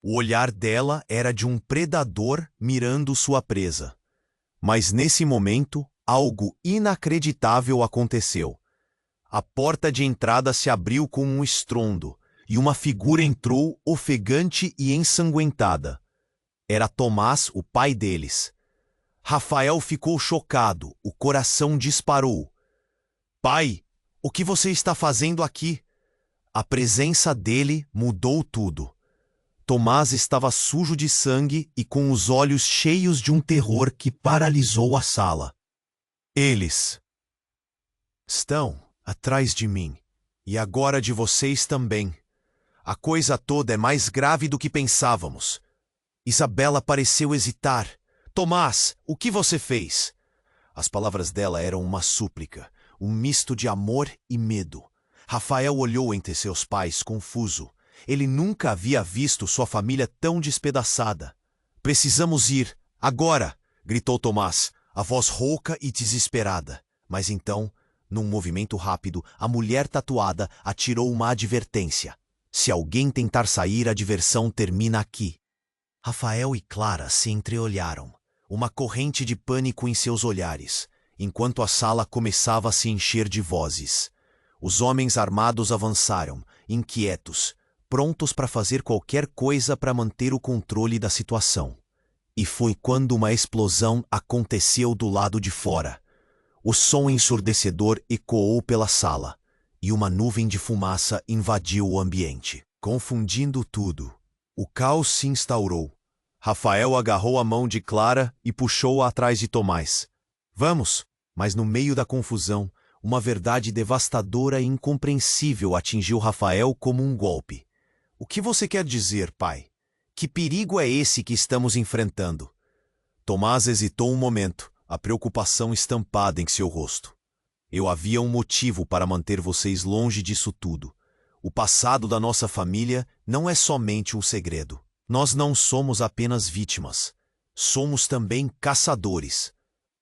O olhar dela era de um predador mirando sua presa. Mas nesse momento, algo inacreditável aconteceu. A porta de entrada se abriu com um estrondo, e uma figura entrou ofegante e ensanguentada. Era Tomás, o pai deles. Rafael ficou chocado, o coração disparou. "Pai, o que você está fazendo aqui?" A presença dele mudou tudo. Tomás estava sujo de sangue e com os olhos cheios de um terror que paralisou a sala. "Eles estão atrás de mim, e agora de vocês também." A coisa toda é mais grave do que pensávamos. Isabela pareceu hesitar. Tomás, o que você fez? As palavras dela eram uma súplica, um misto de amor e medo. Rafael olhou entre seus pais, confuso. Ele nunca havia visto sua família tão despedaçada. Precisamos ir, agora! Gritou Tomás, a voz rouca e desesperada. Mas então, num movimento rápido, a mulher tatuada atirou uma advertência. Se alguém tentar sair, a diversão termina aqui. Rafael e Clara se entreolharam, uma corrente de pânico em seus olhares, enquanto a sala começava a se encher de vozes. Os homens armados avançaram, inquietos, prontos para fazer qualquer coisa para manter o controle da situação. E foi quando uma explosão aconteceu do lado de fora. O som ensurdecedor ecoou pela sala, e uma nuvem de fumaça invadiu o ambiente, confundindo tudo. O caos se instaurou. Rafael agarrou a mão de Clara e puxou-a atrás de Tomás. Vamos! Mas no meio da confusão, uma verdade devastadora e incompreensível atingiu Rafael como um golpe. O que você quer dizer, pai? Que perigo é esse que estamos enfrentando? Tomás hesitou um momento, a preocupação estampada em seu rosto. Eu havia um motivo para manter vocês longe disso tudo. O passado da nossa família não é somente um segredo. Nós não somos apenas vítimas. Somos também caçadores.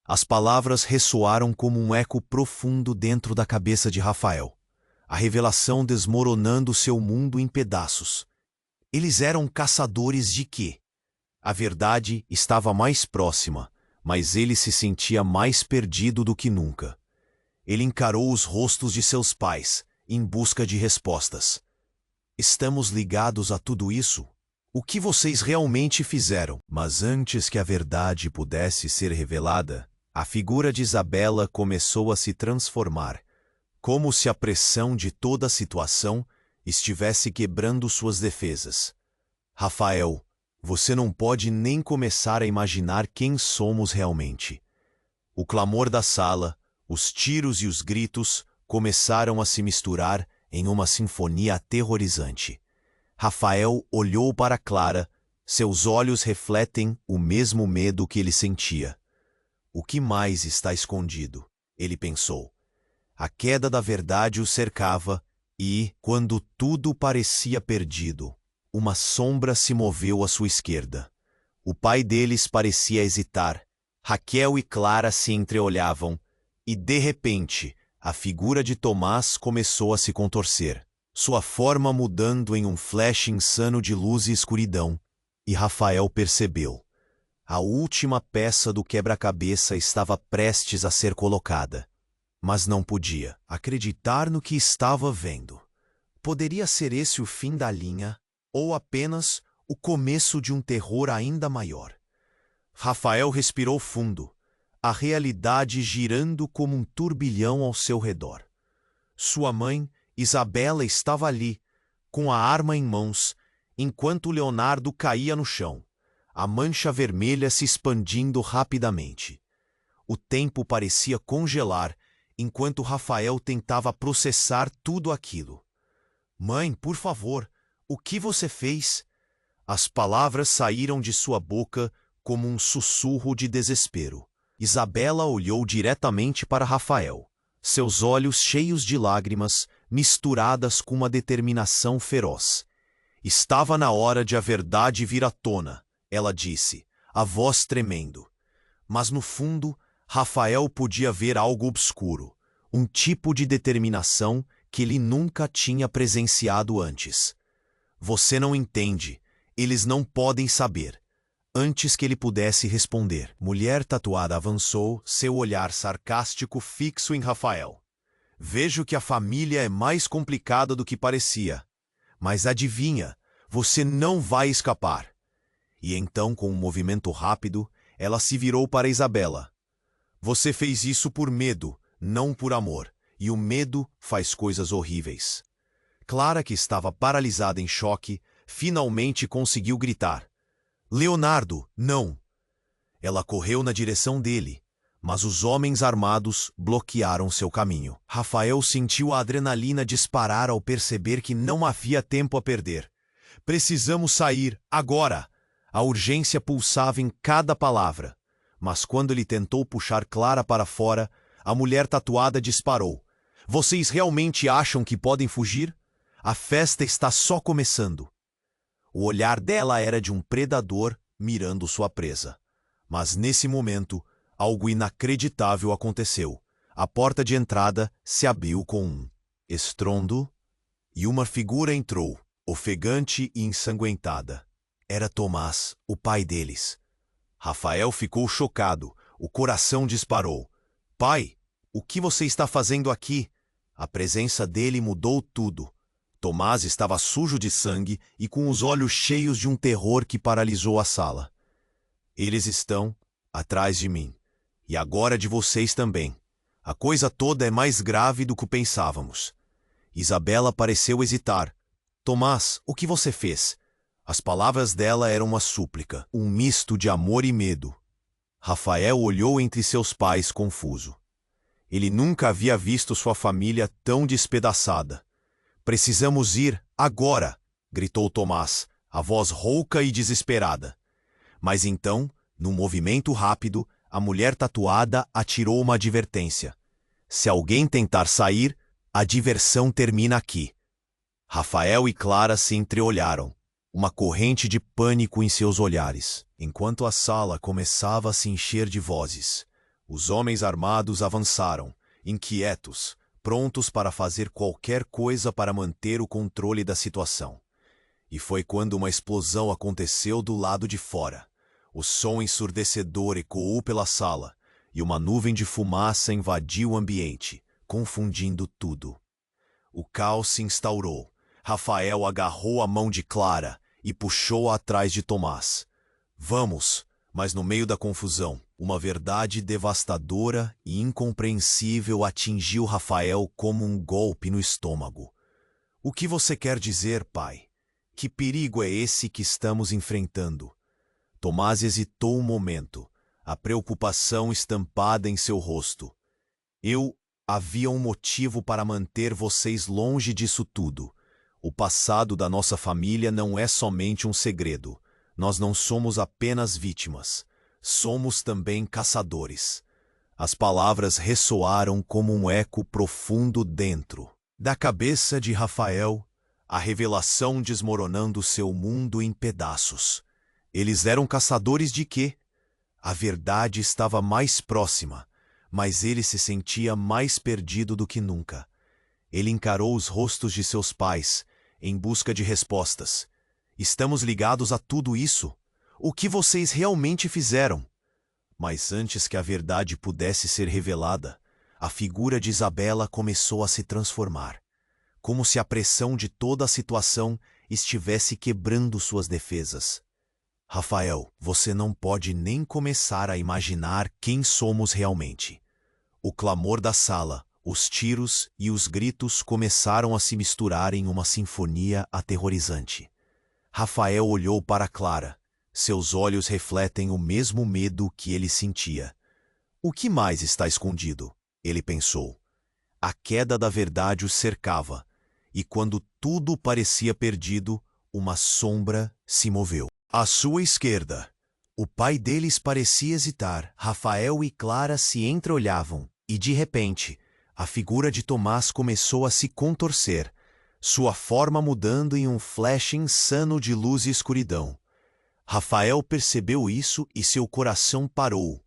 As palavras ressoaram como um eco profundo dentro da cabeça de Rafael. A revelação desmoronando seu mundo em pedaços. Eles eram caçadores de quê? A verdade estava mais próxima, mas ele se sentia mais perdido do que nunca. Ele encarou os rostos de seus pais, em busca de respostas. Estamos ligados a tudo isso? O que vocês realmente fizeram? Mas antes que a verdade pudesse ser revelada, a figura de Isabela começou a se transformar, como se a pressão de toda a situação estivesse quebrando suas defesas. Rafael, você não pode nem começar a imaginar quem somos realmente. O clamor da sala, os tiros e os gritos começaram a se misturar em uma sinfonia aterrorizante. Rafael olhou para Clara, seus olhos refletem o mesmo medo que ele sentia. O que mais está escondido? Ele pensou. A queda da verdade o cercava e, quando tudo parecia perdido, uma sombra se moveu à sua esquerda. O pai deles parecia hesitar. Raquel e Clara se entreolhavam e, de repente, a figura de Tomás começou a se contorcer, sua forma mudando em um flash insano de luz e escuridão, e Rafael percebeu. A última peça do quebra-cabeça estava prestes a ser colocada. Mas não podia acreditar no que estava vendo. Poderia ser esse o fim da linha, ou apenas o começo de um terror ainda maior. Rafael respirou fundo, a realidade girando como um turbilhão ao seu redor. Sua mãe, Isabela, estava ali, com a arma em mãos, enquanto Leonardo caía no chão, a mancha vermelha se expandindo rapidamente. O tempo parecia congelar, enquanto Rafael tentava processar tudo aquilo. Mãe, por favor, o que você fez? As palavras saíram de sua boca como um sussurro de desespero. Isabela olhou diretamente para Rafael, seus olhos cheios de lágrimas, misturadas com uma determinação feroz. Estava na hora de a verdade vir à tona, ela disse, a voz tremendo. Mas no fundo, Rafael podia ver algo obscuro, um tipo de determinação que ele nunca tinha presenciado antes. Você não entende, eles não podem saber. Antes que ele pudesse responder, mulher tatuada avançou, seu olhar sarcástico fixo em Rafael. Vejo que a família é mais complicada do que parecia. Mas adivinha, você não vai escapar. E então, com um movimento rápido, ela se virou para Isabela. Você fez isso por medo, não por amor, e o medo faz coisas horríveis. Clara, que estava paralisada em choque, finalmente conseguiu gritar. Leonardo, não! Ela correu na direção dele, mas os homens armados bloquearam seu caminho. Rafael sentiu a adrenalina disparar ao perceber que não havia tempo a perder. Precisamos sair, agora! A urgência pulsava em cada palavra. Mas quando ele tentou puxar Clara para fora, a mulher tatuada disparou. Vocês realmente acham que podem fugir? A festa está só começando. O olhar dela era de um predador mirando sua presa. Mas nesse momento, algo inacreditável aconteceu. A porta de entrada se abriu com um estrondo e uma figura entrou, ofegante e ensanguentada. Era Tomás, o pai deles. Rafael ficou chocado, o coração disparou. Pai, o que você está fazendo aqui? A presença dele mudou tudo. Tomás estava sujo de sangue e com os olhos cheios de um terror que paralisou a sala. Eles estão atrás de mim. E agora de vocês também. A coisa toda é mais grave do que pensávamos. Isabela pareceu hesitar. Tomás, o que você fez? As palavras dela eram uma súplica, um misto de amor e medo. Rafael olhou entre seus pais confuso. Ele nunca havia visto sua família tão despedaçada. Precisamos ir agora, gritou Tomás, a voz rouca e desesperada. Mas então, num movimento rápido, a mulher tatuada atirou uma advertência. Se alguém tentar sair, a diversão termina aqui. Rafael e Clara se entreolharam, uma corrente de pânico em seus olhares, enquanto a sala começava a se encher de vozes. Os homens armados avançaram, inquietos, prontos para fazer qualquer coisa para manter o controle da situação. E foi quando uma explosão aconteceu do lado de fora. O som ensurdecedor ecoou pela sala, e uma nuvem de fumaça invadiu o ambiente, confundindo tudo. O caos se instaurou. Rafael agarrou a mão de Clara e puxou-a atrás de Tomás. Vamos! Mas no meio da confusão, uma verdade devastadora e incompreensível atingiu Rafael como um golpe no estômago. O que você quer dizer, pai? Que perigo é esse que estamos enfrentando? Tomás hesitou um momento, a preocupação estampada em seu rosto. Havia um motivo para manter vocês longe disso tudo. O passado da nossa família não é somente um segredo. Nós não somos apenas vítimas. Somos também caçadores. As palavras ressoaram como um eco profundo dentro da cabeça de Rafael, a revelação desmoronando seu mundo em pedaços. Eles eram caçadores de quê? A verdade estava mais próxima, mas ele se sentia mais perdido do que nunca. Ele encarou os rostos de seus pais, em busca de respostas. Estamos ligados a tudo isso? O que vocês realmente fizeram? Mas antes que a verdade pudesse ser revelada, a figura de Isabela começou a se transformar, como se a pressão de toda a situação estivesse quebrando suas defesas. Rafael, você não pode nem começar a imaginar quem somos realmente. O clamor da sala, os tiros e os gritos começaram a se misturar em uma sinfonia aterrorizante. Rafael olhou para Clara. Seus olhos refletem o mesmo medo que ele sentia. O que mais está escondido? Ele pensou. A queda da verdade os cercava, e quando tudo parecia perdido, uma sombra se moveu. À sua esquerda, o pai deles parecia hesitar. Rafael e Clara se entreolhavam, e de repente, a figura de Tomás começou a se contorcer, sua forma mudando em um flash insano de luz e escuridão. Rafael percebeu isso e seu coração parou.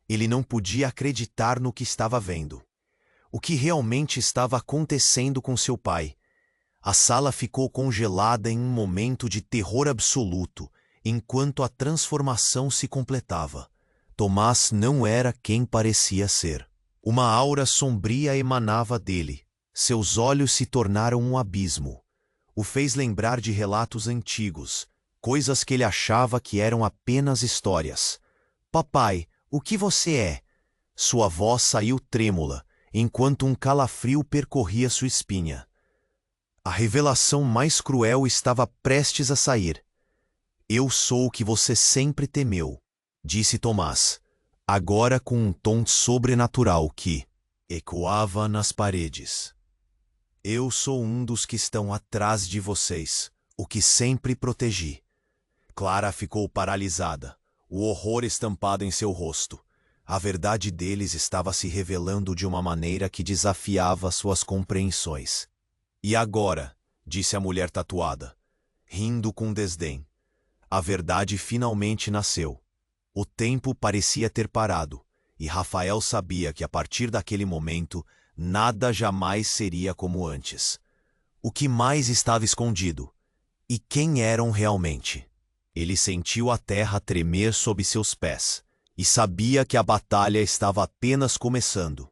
Ele não podia acreditar no que estava vendo. O que realmente estava acontecendo com seu pai? A sala ficou congelada em um momento de terror absoluto, enquanto a transformação se completava. Tomás não era quem parecia ser. Uma aura sombria emanava dele. Seus olhos se tornaram um abismo. O fez lembrar de relatos antigos, coisas que ele achava que eram apenas histórias. Papai, o que você é? Sua voz saiu trêmula, enquanto um calafrio percorria sua espinha. A revelação mais cruel estava prestes a sair. Eu sou o que você sempre temeu, disse Tomás, agora com um tom sobrenatural que ecoava nas paredes. Eu sou um dos que estão atrás de vocês, o que sempre protegi. Clara ficou paralisada, o horror estampado em seu rosto. A verdade deles estava se revelando de uma maneira que desafiava suas compreensões. E agora, disse a mulher tatuada, rindo com desdém, a verdade finalmente nasceu. O tempo parecia ter parado, e Rafael sabia que a partir daquele momento, nada jamais seria como antes. O que mais estava escondido? E quem eram realmente? Ele sentiu a terra tremer sob seus pés, e sabia que a batalha estava apenas começando.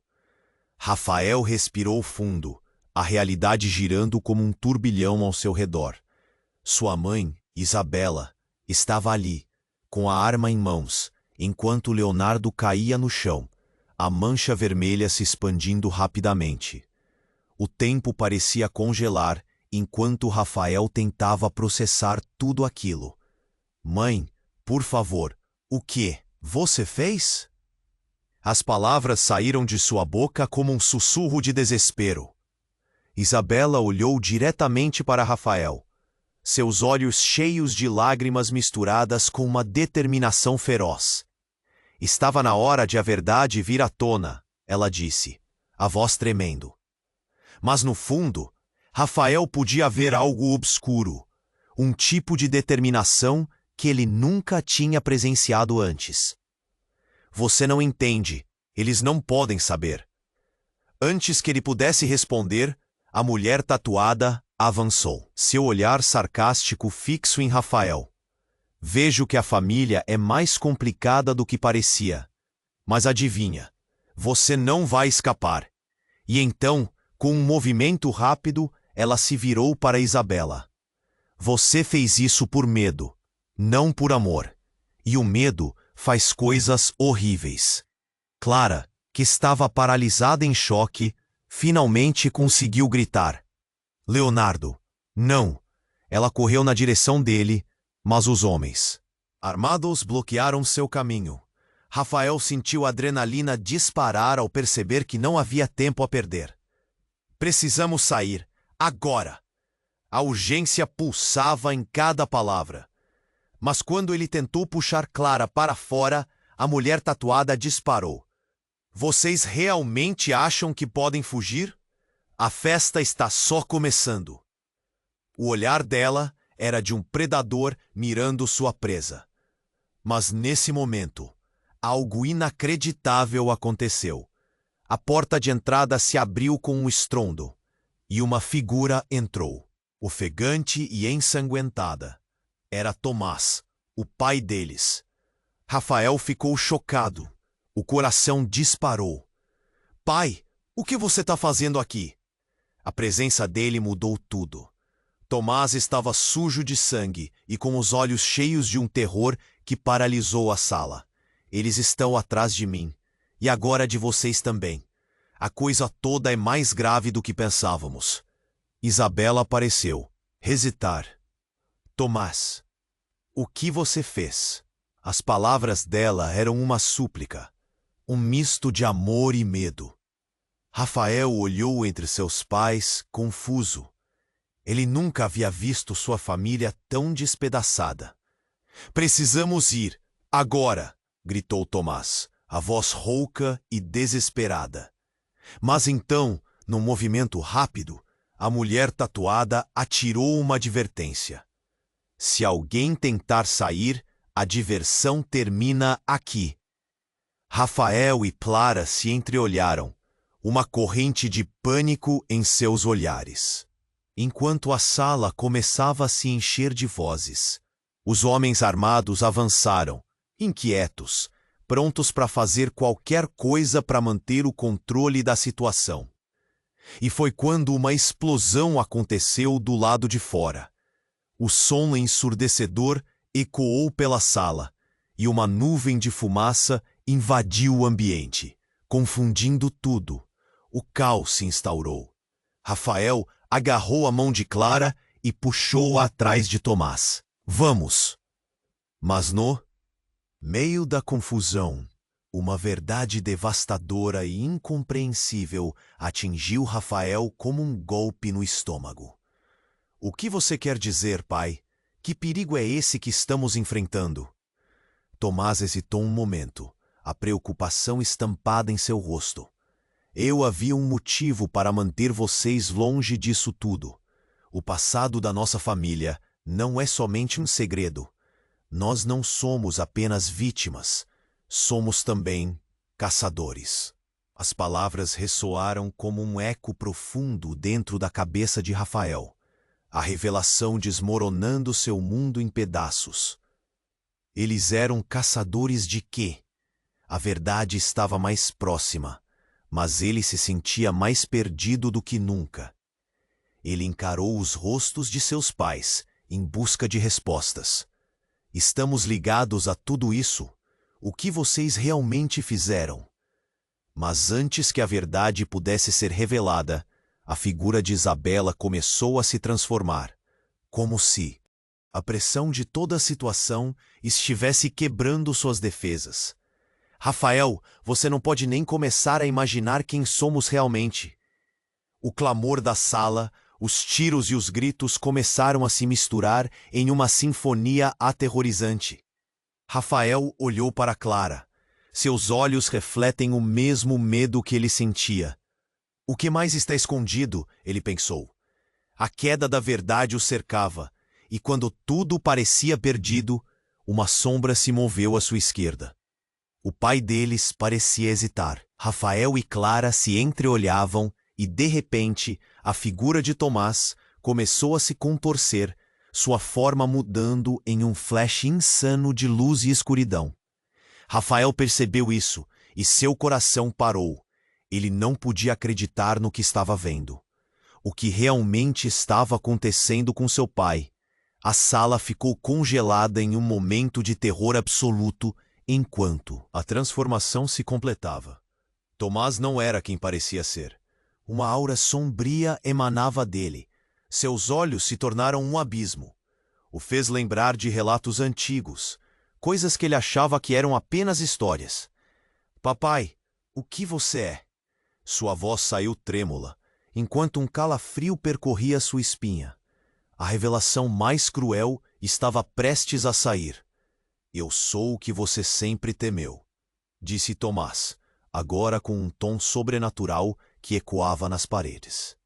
Rafael respirou fundo, a realidade girando como um turbilhão ao seu redor. Sua mãe, Isabela, estava ali, com a arma em mãos, enquanto Leonardo caía no chão, a mancha vermelha se expandindo rapidamente. O tempo parecia congelar enquanto Rafael tentava processar tudo aquilo. Mãe, por favor, o que você fez? As palavras saíram de sua boca como um sussurro de desespero. Isabela olhou diretamente para Rafael, seus olhos cheios de lágrimas misturadas com uma determinação feroz. Estava na hora de a verdade vir à tona, ela disse, a voz tremendo. Mas no fundo, Rafael podia ver algo obscuro, um tipo de determinação que ele nunca tinha presenciado antes. Você não entende, eles não podem saber. Antes que ele pudesse responder, a mulher tatuada avançou, seu olhar sarcástico fixo em Rafael. Vejo que a família é mais complicada do que parecia. Mas adivinha, você não vai escapar. E então, com um movimento rápido, ela se virou para Isabela. Você fez isso por medo, não por amor. E o medo faz coisas horríveis. Clara, que estava paralisada em choque, finalmente conseguiu gritar. Leonardo, não! Ela correu na direção dele, mas os homens, armados, bloquearam seu caminho. Rafael sentiu a adrenalina disparar ao perceber que não havia tempo a perder. Precisamos sair, agora! A urgência pulsava em cada palavra. Mas quando ele tentou puxar Clara para fora, a mulher tatuada disparou. Vocês realmente acham que podem fugir? A festa está só começando. O olhar dela era de um predador mirando sua presa. Mas nesse momento, algo inacreditável aconteceu. A porta de entrada se abriu com um estrondo, e uma figura entrou, ofegante e ensanguentada. Era Tomás, o pai deles. Rafael ficou chocado. O coração disparou. Pai, o que você está fazendo aqui? A presença dele mudou tudo. Tomás estava sujo de sangue e com os olhos cheios de um terror que paralisou a sala. Eles estão atrás de mim. E agora de vocês também. A coisa toda é mais grave do que pensávamos. Isabela apareceu. Hesitar. Tomás, o que você fez? As palavras dela eram uma súplica. Um misto de amor e medo. Rafael olhou entre seus pais, confuso. Ele nunca havia visto sua família tão despedaçada. Precisamos ir, agora! Gritou Tomás, a voz rouca e desesperada. Mas então, num movimento rápido, a mulher tatuada atirou uma advertência. Se alguém tentar sair, a diversão termina aqui. Rafael e Clara se entreolharam, uma corrente de pânico em seus olhares. Enquanto a sala começava a se encher de vozes, os homens armados avançaram, inquietos, prontos para fazer qualquer coisa para manter o controle da situação. E foi quando uma explosão aconteceu do lado de fora. O som ensurdecedor ecoou pela sala, e uma nuvem de fumaça invadiu o ambiente, confundindo tudo. O caos se instaurou. Rafael agarrou a mão de Clara e puxou-a atrás de Tomás. Vamos! Mas no meio da confusão, Uma verdade devastadora e incompreensível atingiu Rafael como um golpe no estômago. O que você quer dizer, pai? Que perigo é esse que estamos enfrentando? Tomás hesitou um momento, a preocupação estampada em seu rosto. Eu havia um motivo para manter vocês longe disso tudo. O passado da nossa família não é somente um segredo. Nós não somos apenas vítimas, somos também caçadores. As palavras ressoaram como um eco profundo dentro da cabeça de Rafael, a revelação desmoronando seu mundo em pedaços. Eles eram caçadores de quê? A verdade estava mais próxima, mas ele se sentia mais perdido do que nunca. Ele encarou os rostos de seus pais, em busca de respostas. Estamos ligados a tudo isso. O que vocês realmente fizeram? Mas antes que a verdade pudesse ser revelada, a figura de Isabela começou a se transformar, como se a pressão de toda a situação estivesse quebrando suas defesas. Rafael, você não pode nem começar a imaginar quem somos realmente. O clamor da sala, os tiros e os gritos começaram a se misturar em uma sinfonia aterrorizante. Rafael olhou para Clara. Seus olhos refletem o mesmo medo que ele sentia. O que mais está escondido? Ele pensou. A queda da verdade o cercava, e quando tudo parecia perdido, uma sombra se moveu à sua esquerda. O pai deles parecia hesitar. Rafael e Clara se entreolhavam e, de repente, a figura de Tomás começou a se contorcer, sua forma mudando em um flash insano de luz e escuridão. Rafael percebeu isso e seu coração parou. Ele não podia acreditar no que estava vendo. O que realmente estava acontecendo com seu pai? A sala ficou congelada em um momento de terror absoluto enquanto a transformação se completava. Tomás não era quem parecia ser. Uma aura sombria emanava dele. Seus olhos se tornaram um abismo. O fez lembrar de relatos antigos, coisas que ele achava que eram apenas histórias. Papai, o que você é? Sua voz saiu trêmula, enquanto um calafrio percorria sua espinha. A revelação mais cruel estava prestes a sair. Eu sou o que você sempre temeu, disse Tomás, agora com um tom sobrenatural que ecoava nas paredes.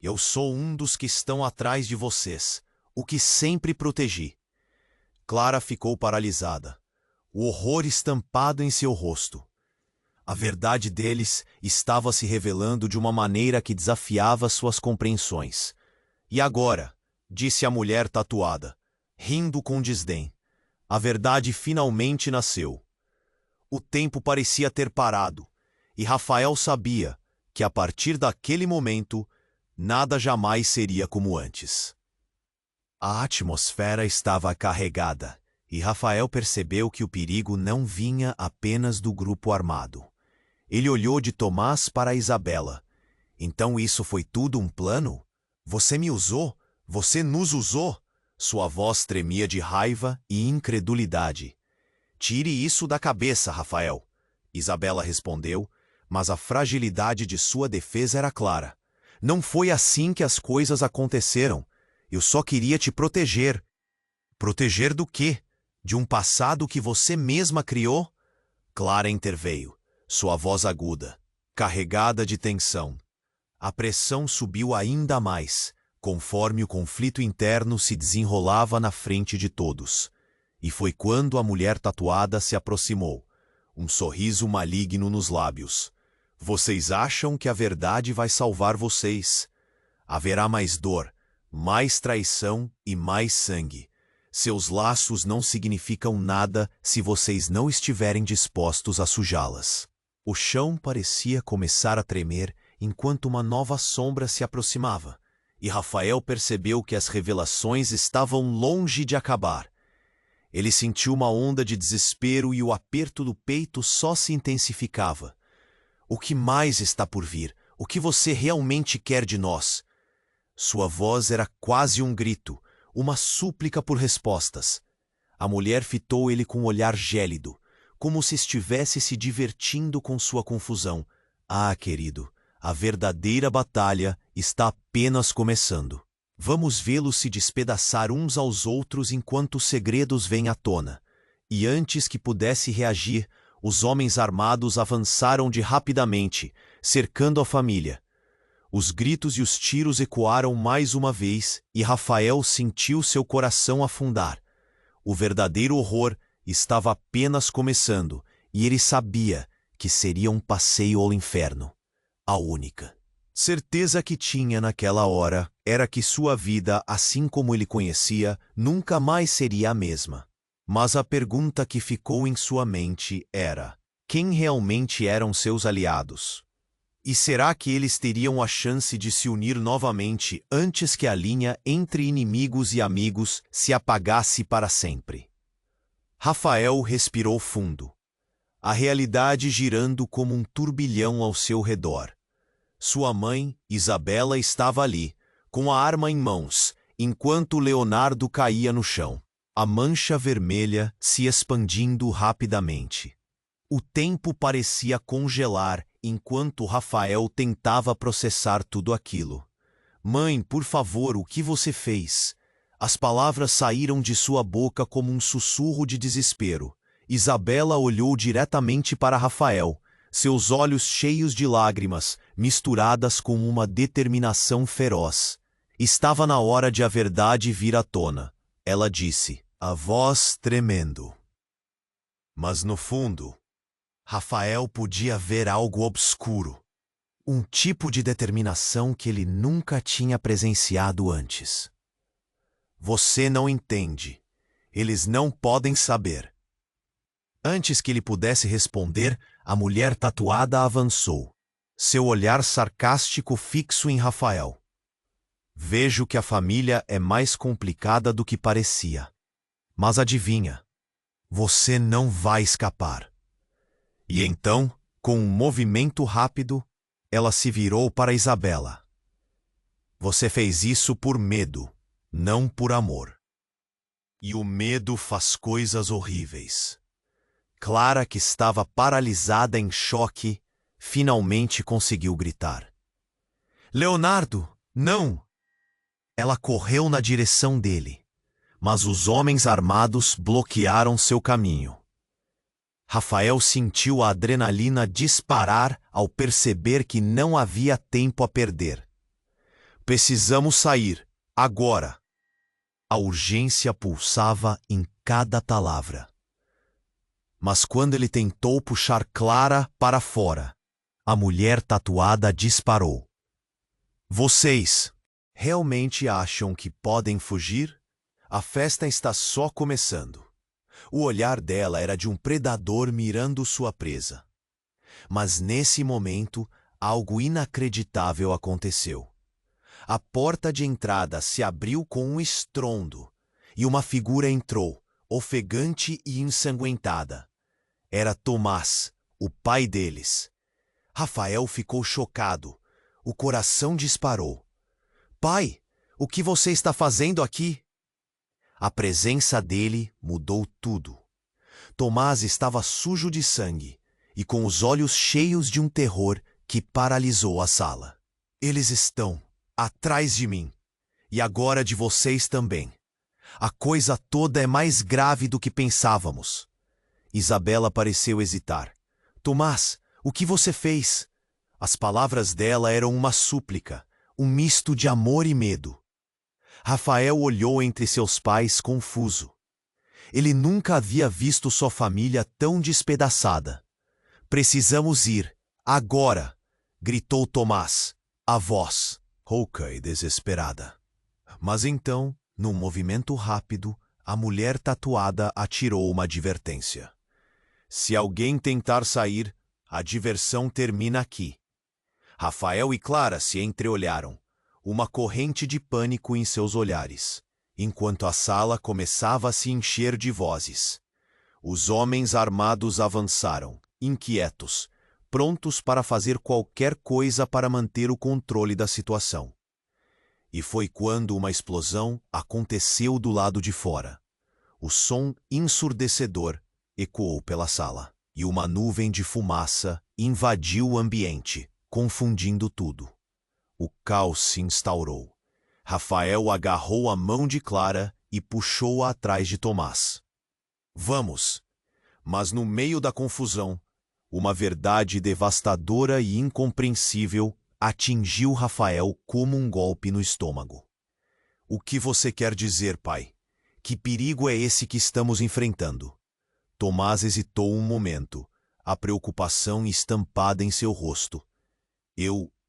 Eu sou um dos que estão atrás de vocês, o que sempre protegi. Clara ficou paralisada, o horror estampado em seu rosto. A verdade deles estava se revelando de uma maneira que desafiava suas compreensões. E agora, disse a mulher tatuada, rindo com desdém, a verdade finalmente nasceu. O tempo parecia ter parado, e Rafael sabia que a partir daquele momento, nada jamais seria como antes. A atmosfera estava carregada, e Rafael percebeu que o perigo não vinha apenas do grupo armado. Ele olhou de Tomás para Isabela. Então isso foi tudo um plano? Você me usou? Você nos usou? Sua voz tremia de raiva e incredulidade. Tire isso da cabeça, Rafael. Isabela respondeu, mas a fragilidade de sua defesa era clara. Não foi assim que as coisas aconteceram. Eu só queria te proteger. Proteger do quê? De um passado que você mesma criou? Clara interveio, sua voz aguda, carregada de tensão. A pressão subiu ainda mais, conforme o conflito interno se desenrolava na frente de todos. E foi quando a mulher tatuada se aproximou, um sorriso maligno nos lábios. Vocês acham que a verdade vai salvar vocês? Haverá mais dor, mais traição e mais sangue. Seus laços não significam nada se vocês não estiverem dispostos a sujá-las. O chão parecia começar a tremer enquanto uma nova sombra se aproximava, e Rafael percebeu que as revelações estavam longe de acabar. Ele sentiu uma onda de desespero e o aperto do peito só se intensificava. O que mais está por vir? O que você realmente quer de nós? Sua voz era quase um grito, uma súplica por respostas. A mulher fitou ele com um olhar gélido, como se estivesse se divertindo com sua confusão. Ah, querido, a verdadeira batalha está apenas começando. Vamos vê-los se despedaçar uns aos outros enquanto os segredos vêm à tona. E antes que pudesse reagir, os homens armados avançaram rapidamente, cercando a família. Os gritos e os tiros ecoaram mais uma vez e Rafael sentiu seu coração afundar. O verdadeiro horror estava apenas começando e ele sabia que seria um passeio ao inferno. A única certeza que tinha naquela hora era que sua vida, assim como ele conhecia, nunca mais seria a mesma. Mas a pergunta que ficou em sua mente era: quem realmente eram seus aliados? E será que eles teriam a chance de se unir novamente antes que a linha entre inimigos e amigos se apagasse para sempre? Rafael respirou fundo, a realidade girando como um turbilhão ao seu redor. Sua mãe, Isabela, estava ali, com a arma em mãos, enquanto Leonardo caía no chão, a mancha vermelha se expandindo rapidamente. O tempo parecia congelar enquanto Rafael tentava processar tudo aquilo. Mãe, por favor, o que você fez? As palavras saíram de sua boca como um sussurro de desespero. Isabela olhou diretamente para Rafael, seus olhos cheios de lágrimas, misturadas com uma determinação feroz. Estava na hora de a verdade vir à tona. Ela disse, a voz tremendo. Mas no fundo, Rafael podia ver algo obscuro. Um tipo de determinação que ele nunca tinha presenciado antes. Você não entende. Eles não podem saber. Antes que ele pudesse responder, a mulher tatuada avançou, seu olhar sarcástico fixo em Rafael. Vejo que a família é mais complicada do que parecia. Mas adivinha, você não vai escapar. E então, com um movimento rápido, ela se virou para Isabela. Você fez isso por medo, não por amor. E o medo faz coisas horríveis. Clara, que estava paralisada em choque, finalmente conseguiu gritar. Leonardo, não! Ela correu na direção dele, mas os homens armados bloquearam seu caminho. Rafael sentiu a adrenalina disparar ao perceber que não havia tempo a perder. Precisamos sair, agora! A urgência pulsava em cada palavra. Mas quando ele tentou puxar Clara para fora, a mulher tatuada disparou. Vocês realmente acham que podem fugir? A festa está só começando. O olhar dela era de um predador mirando sua presa. Mas nesse momento, algo inacreditável aconteceu. A porta de entrada se abriu com um estrondo, e uma figura entrou, ofegante e ensanguentada. Era Tomás, o pai deles. Rafael ficou chocado. O coração disparou. Pai, o que você está fazendo aqui? A presença dele mudou tudo. Tomás estava sujo de sangue e com os olhos cheios de um terror que paralisou a sala. Eles estão atrás de mim e agora de vocês também. A coisa toda é mais grave do que pensávamos. Isabela pareceu hesitar. Tomás, o que você fez? As palavras dela eram uma súplica, um misto de amor e medo. Rafael olhou entre seus pais confuso. Ele nunca havia visto sua família tão despedaçada. Precisamos ir, agora! Gritou Tomás, a voz rouca e desesperada. Mas então, num movimento rápido, a mulher tatuada atirou uma advertência. Se alguém tentar sair, a diversão termina aqui. Rafael e Clara se entreolharam, uma corrente de pânico em seus olhares, enquanto a sala começava a se encher de vozes. Os homens armados avançaram, inquietos, prontos para fazer qualquer coisa para manter o controle da situação. E foi quando uma explosão aconteceu do lado de fora. O som ensurdecedor ecoou pela sala, e uma nuvem de fumaça invadiu o ambiente, confundindo tudo. O caos se instaurou. Rafael agarrou a mão de Clara e puxou-a atrás de Tomás. Vamos! Mas no meio da confusão, uma verdade devastadora e incompreensível atingiu Rafael como um golpe no estômago. O que você quer dizer, pai? Que perigo é esse que estamos enfrentando? Tomás hesitou um momento, a preocupação estampada em seu rosto.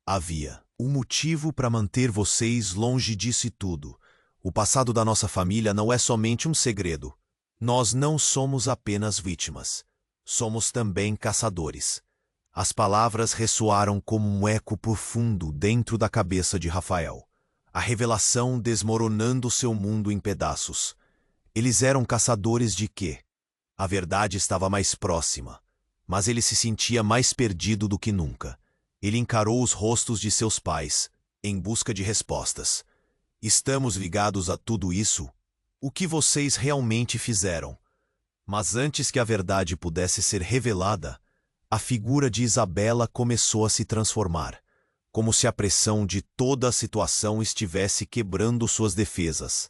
Havia um motivo para manter vocês longe disso tudo. O passado da nossa família não é somente um segredo. Nós não somos apenas vítimas. Somos também caçadores. As palavras ressoaram como um eco profundo dentro da cabeça de Rafael. A revelação desmoronando seu mundo em pedaços. Eles eram caçadores de quê? A verdade estava mais próxima, mas ele se sentia mais perdido do que nunca. Ele encarou os rostos de seus pais, em busca de respostas. Estamos ligados a tudo isso? O que vocês realmente fizeram? Mas antes que a verdade pudesse ser revelada, a figura de Isabela começou a se transformar, como se a pressão de toda a situação estivesse quebrando suas defesas.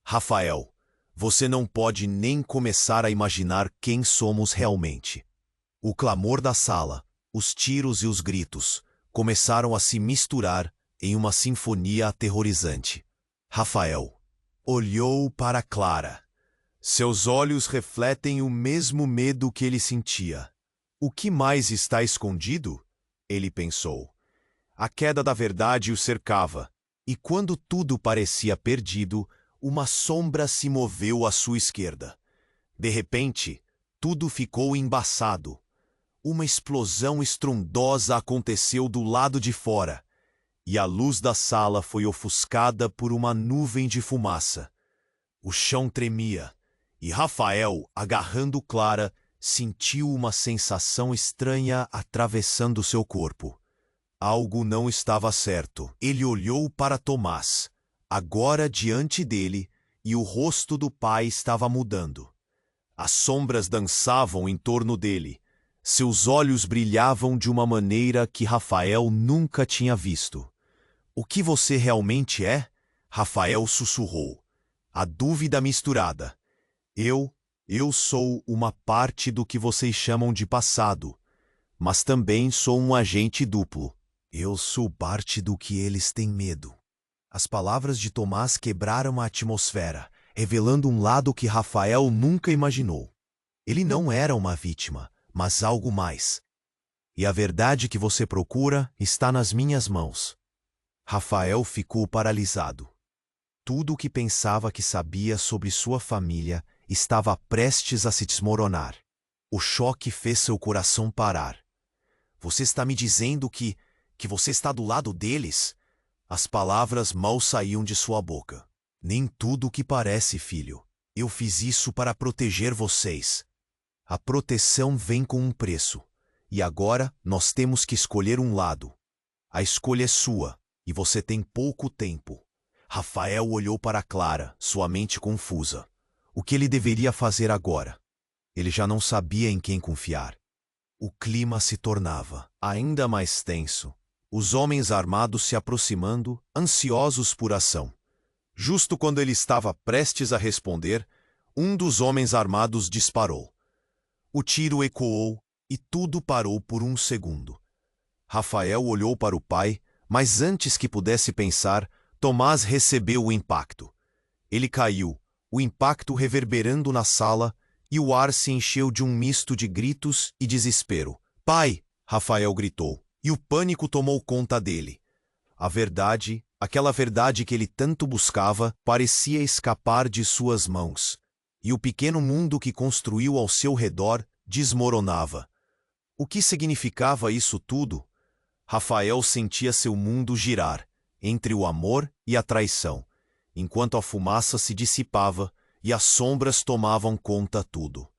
Rafael, você não pode nem começar a imaginar quem somos realmente. O clamor da sala, os tiros e os gritos começaram a se misturar em uma sinfonia aterrorizante. Rafael olhou para Clara. Seus olhos refletem o mesmo medo que ele sentia. O que mais está escondido? Ele pensou. A queda da verdade o cercava, e quando tudo parecia perdido, uma sombra se moveu à sua esquerda. De repente, tudo ficou embaçado. Uma explosão estrondosa aconteceu do lado de fora, e a luz da sala foi ofuscada por uma nuvem de fumaça. O chão tremia, e Rafael, agarrando Clara, sentiu uma sensação estranha atravessando seu corpo. Algo não estava certo. Ele olhou para Tomás, agora diante dele, e o rosto do pai estava mudando. As sombras dançavam em torno dele. Seus olhos brilhavam de uma maneira que Rafael nunca tinha visto. O que você realmente é? Rafael sussurrou, a dúvida misturada. Eu sou uma parte do que vocês chamam de passado, mas também sou um agente duplo. Eu sou parte do que eles têm medo. As palavras de Tomás quebraram a atmosfera, revelando um lado que Rafael nunca imaginou. Ele não era uma vítima, mas algo mais. E a verdade que você procura está nas minhas mãos. Rafael ficou paralisado. Tudo o que pensava que sabia sobre sua família estava prestes a se desmoronar. O choque fez seu coração parar. Você está me dizendo que você está do lado deles? As palavras mal saíam de sua boca. Nem tudo o que parece, filho. Eu fiz isso para proteger vocês. A proteção vem com um preço. E agora nós temos que escolher um lado. A escolha é sua, e você tem pouco tempo. Rafael olhou para Clara, sua mente confusa. O que ele deveria fazer agora? Ele já não sabia em quem confiar. O clima se tornava ainda mais tenso. Os homens armados se aproximando, ansiosos por ação. Justo quando ele estava prestes a responder, um dos homens armados disparou. O tiro ecoou e tudo parou por um segundo. Rafael olhou para o pai, mas antes que pudesse pensar, Tomás recebeu o impacto. Ele caiu, o impacto reverberando na sala, e o ar se encheu de um misto de gritos e desespero. "Pai!" Rafael gritou, e o pânico tomou conta dele. A verdade, aquela verdade que ele tanto buscava, parecia escapar de suas mãos, e o pequeno mundo que construiu ao seu redor desmoronava. O que significava isso tudo? Rafael sentia seu mundo girar, entre o amor e a traição, enquanto a fumaça se dissipava e as sombras tomavam conta tudo.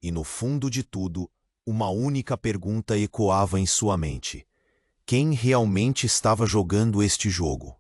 E no fundo de tudo, uma única pergunta ecoava em sua mente: quem realmente estava jogando este jogo?